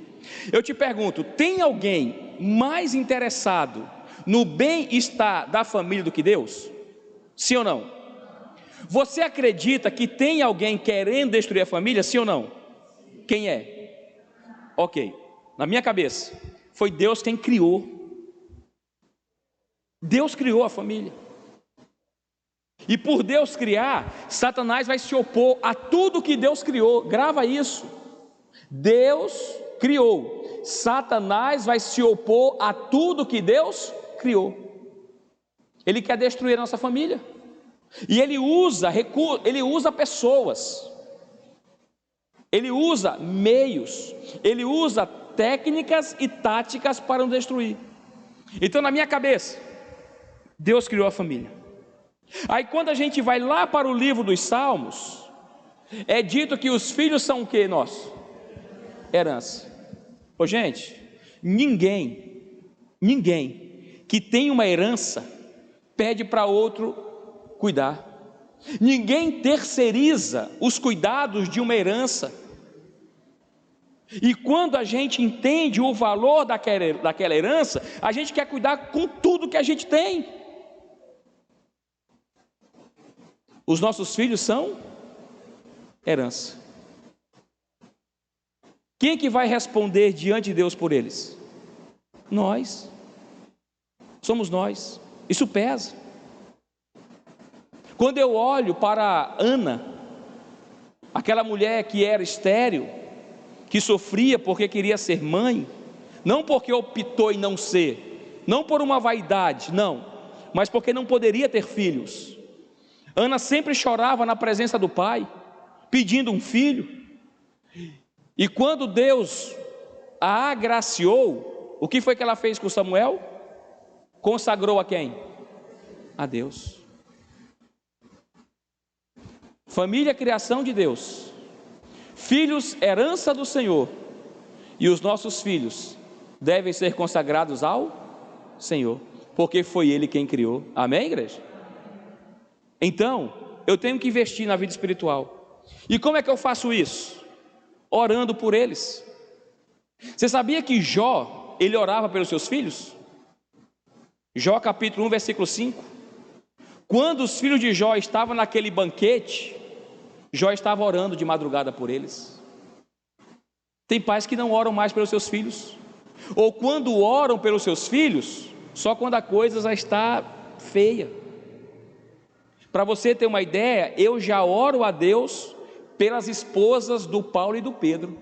Eu te pergunto, tem alguém mais interessado no bem-estar da família do que Deus? Sim ou não? Você acredita que tem alguém querendo destruir a família? Sim ou não? Quem é? Ok, na minha cabeça, foi Deus quem criou. Deus criou a família. E por Deus criar, Satanás vai se opor a tudo que Deus criou. Grava isso. Deus criou. Satanás vai se opor a tudo que Deus criou. Ele quer destruir a nossa família. E ele usa pessoas, ele usa meios, ele usa técnicas e táticas para nos destruir. Então, na minha cabeça, Deus criou a família. Aí quando a gente vai lá para o livro dos Salmos, é dito que os filhos são o que nosso? Herança. Ô gente, ninguém que tem uma herança pede para outro cuidar. Ninguém terceiriza os cuidados de uma herança. E quando a gente entende o valor daquela herança, a gente quer cuidar com tudo que a gente tem. Os nossos filhos são herança. Quem é que vai responder diante de Deus por eles? Nós. Somos nós. Isso pesa. Quando eu olho para Ana, aquela mulher que era estéril, que sofria porque queria ser mãe, não porque optou em não ser, não por uma vaidade, não, mas porque não poderia ter filhos. Ana sempre chorava na presença do pai, pedindo um filho. E quando Deus a agraciou, o que foi que ela fez com Samuel? Consagrou a quem? A Deus. Família, criação de Deus. Filhos, herança do Senhor. E os nossos filhos devem ser consagrados ao Senhor, porque foi Ele quem criou. Amém, igreja? Então, eu tenho que investir na vida espiritual. E como é que eu faço isso? Orando por eles. Você sabia que Jó, ele orava pelos seus filhos? Jó capítulo 1, versículo 5. Quando os filhos de Jó estavam naquele banquete, Jó estava orando de madrugada por eles. Tem pais que não oram mais pelos seus filhos, ou quando oram pelos seus filhos, só quando a coisa já está feia. Para você ter uma ideia, eu já oro a Deus pelas esposas do Paulo e do Pedro.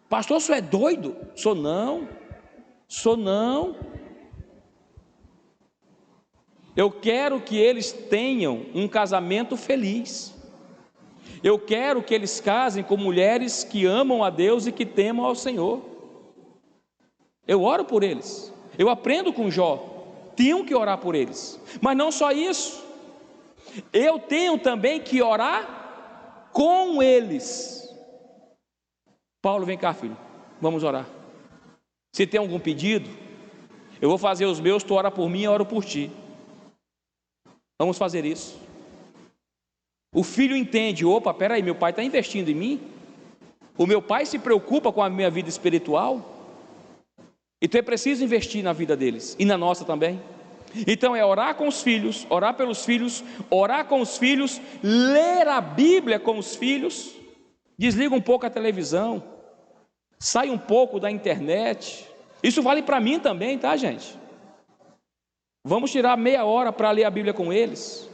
Pastor, você é doido? Sou não. Eu quero que eles tenham um casamento feliz. Eu quero que eles casem com mulheres que amam a Deus e que temam ao Senhor. Eu oro por eles. Eu aprendo com Jó. Tenho que orar por eles. Mas não só isso. Eu tenho também que orar com eles. Paulo, vem cá, filho. Vamos orar. Se tem algum pedido, eu vou fazer os meus, tu ora por mim, eu oro por ti. Vamos fazer isso. O filho entende, opa, peraí, meu pai está investindo em mim, o meu pai se preocupa com a minha vida espiritual, então é preciso investir na vida deles, e na nossa também. Então é orar com os filhos, orar pelos filhos, orar com os filhos, ler a Bíblia com os filhos, desliga um pouco a televisão, sai um pouco da internet, isso vale para mim também, tá, gente? Vamos tirar meia hora para ler a Bíblia com eles,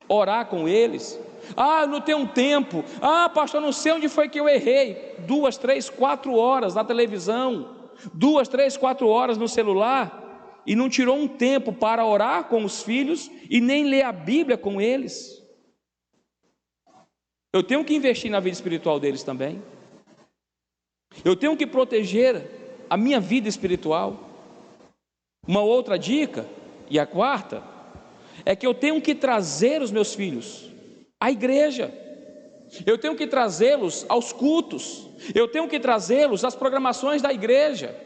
orar com eles. Ah, eu não tenho tempo. Ah, pastor, não sei onde foi que eu errei. 2, 3, 4 horas na televisão, 2, 3, 4 horas no celular, e não tirou um tempo para orar com os filhos e nem ler a Bíblia com eles. Eu tenho que investir na vida espiritual deles também. Eu tenho que proteger a minha vida espiritual. Uma outra dica, e a quarta, é que eu tenho que trazer os meus filhos à igreja. Eu tenho que trazê-los aos cultos. Eu tenho que trazê-los às programações da igreja.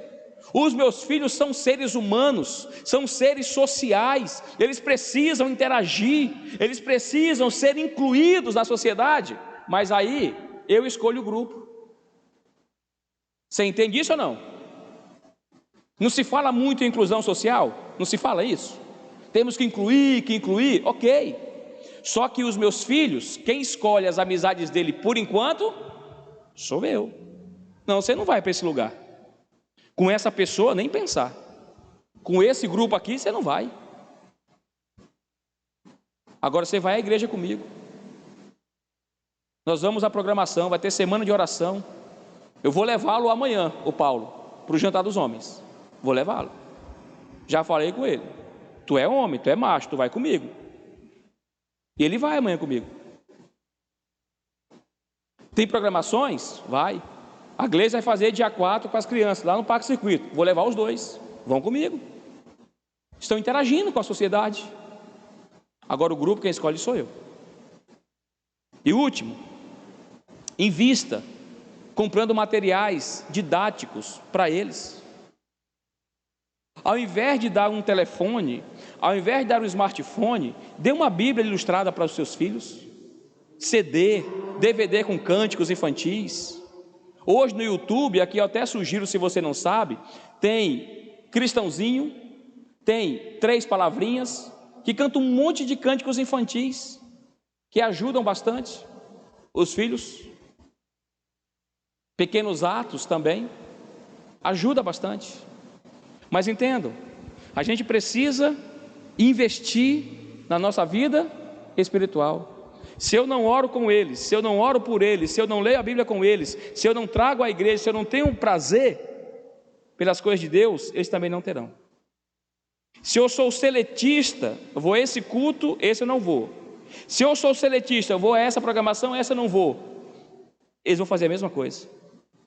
Os meus filhos são seres humanos, são seres sociais, eles precisam interagir, eles precisam ser incluídos na sociedade, mas aí eu escolho o grupo. Você entende isso ou não? Não se fala muito em inclusão social? Não se fala isso? Temos que incluir, ok. Só que os meus filhos, quem escolhe as amizades dele por enquanto, sou eu. Não, você não vai para esse lugar. Com essa pessoa, nem pensar. Com esse grupo aqui, você não vai. Agora você vai à igreja comigo. Nós vamos à programação, vai ter semana de oração. Eu vou levá-lo amanhã, o Paulo, para o jantar dos homens. Vou levá-lo. Já falei com ele. Tu é homem, tu é macho, tu vai comigo. E ele vai amanhã comigo. Tem programações? Vai. A Gleice vai fazer dia 4 com as crianças, lá no Parque Circuito. Vou levar os dois. Vão comigo. Estão interagindo com a sociedade. Agora o grupo, quem escolhe sou eu. E último, invista comprando materiais didáticos para eles. Ao invés de dar um telefone, ao invés de dar um smartphone, dê uma Bíblia ilustrada para os seus filhos, CD, DVD com cânticos infantis. Hoje no YouTube, aqui eu até sugiro, se você não sabe, tem Cristãozinho, tem 3 palavrinhas, que cantam um monte de cânticos infantis, que ajudam bastante os filhos. Pequenos atos também, ajuda bastante. Mas entendam, a gente precisa investir na nossa vida espiritual. Se eu não oro com eles, se eu não oro por eles, se eu não leio a Bíblia com eles, se eu não trago à igreja, se eu não tenho um prazer pelas coisas de Deus, eles também não terão. Se eu sou seletista, eu vou a esse culto, esse eu não vou. Se eu sou seletista, eu vou a essa programação, essa eu não vou. Eles vão fazer a mesma coisa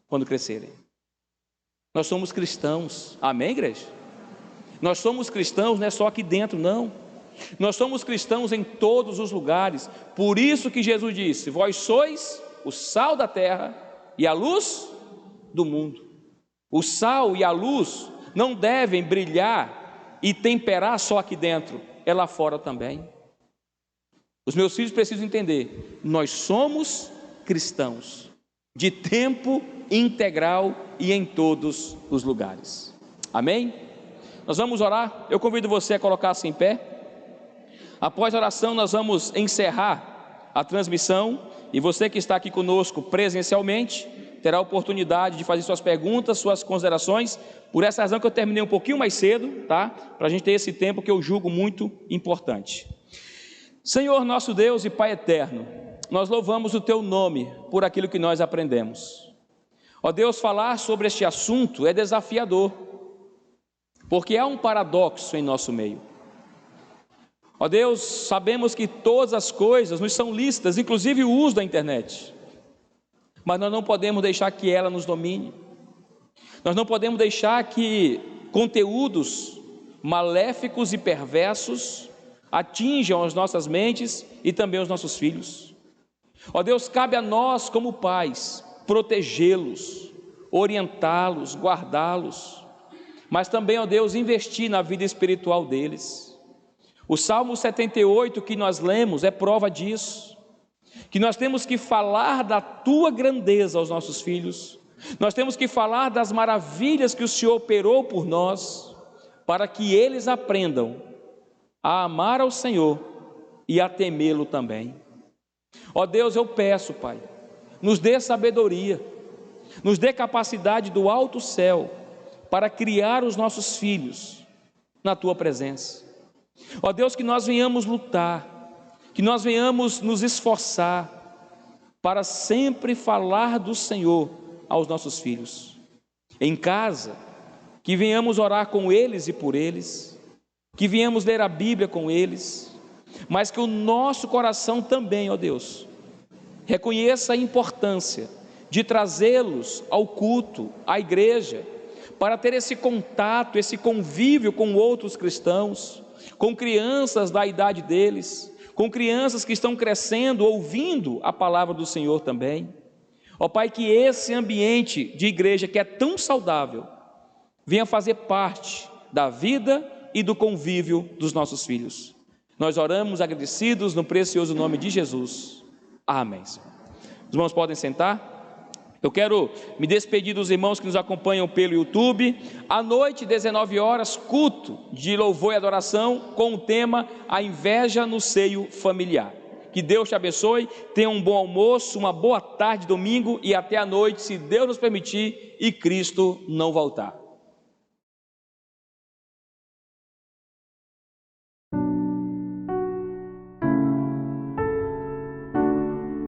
quando crescerem. Nós somos cristãos, amém, igreja? Nós somos cristãos, não é só aqui dentro, não. Nós somos cristãos em todos os lugares. Por isso que Jesus disse: vós sois o sal da terra e a luz do mundo. O sal e a luz não devem brilhar e temperar só aqui dentro, é lá fora também. Os meus filhos precisam entender: nós somos cristãos de tempo integral e em todos os lugares. Amém? Nós vamos orar. Eu convido você a colocar-se em pé. Após a oração nós vamos encerrar a transmissão, e você que está aqui conosco presencialmente terá a oportunidade de fazer suas perguntas, suas considerações. Por essa razão que eu terminei um pouquinho mais cedo, tá? Para a gente ter esse tempo que eu julgo muito importante. Senhor nosso Deus e Pai eterno, nós louvamos o Teu nome por aquilo que nós aprendemos. Ó Deus, falar sobre este assunto é desafiador, porque há um paradoxo em nosso meio. Ó Deus, sabemos que todas as coisas nos são lícitas, inclusive o uso da internet, mas nós não podemos deixar que ela nos domine. Nós não podemos deixar que conteúdos maléficos e perversos atinjam as nossas mentes e também os nossos filhos. Ó Deus, cabe a nós como pais protegê-los, orientá-los, guardá-los, mas também, ó Deus, investir na vida espiritual deles. O Salmo 78 que nós lemos é prova disso, que nós temos que falar da Tua grandeza aos nossos filhos, nós temos que falar das maravilhas que o Senhor operou por nós, para que eles aprendam a amar ao Senhor e a temê-lo também. Ó Deus, eu peço, Pai, nos dê sabedoria, nos dê capacidade do alto céu, para criar os nossos filhos na Tua presença. Ó Deus, que nós venhamos lutar, que nós venhamos nos esforçar, para sempre falar do Senhor aos nossos filhos. Em casa, que venhamos orar com eles e por eles, que venhamos ler a Bíblia com eles, mas que o nosso coração também, ó Deus, reconheça a importância de trazê-los ao culto, à igreja, para ter esse contato, esse convívio com outros cristãos, com crianças da idade deles, com crianças que estão crescendo, ouvindo a palavra do Senhor também. Ó Pai, que esse ambiente de igreja que é tão saudável, venha fazer parte da vida e do convívio dos nossos filhos. Nós oramos agradecidos no precioso nome de Jesus. Amém. Os irmãos podem sentar. Eu quero me despedir dos irmãos que nos acompanham pelo YouTube. À noite, 19 horas, culto de louvor e adoração com o tema A Inveja no Seio Familiar. Que Deus te abençoe, tenha um bom almoço, uma boa tarde domingo e até a noite, se Deus nos permitir e Cristo não voltar.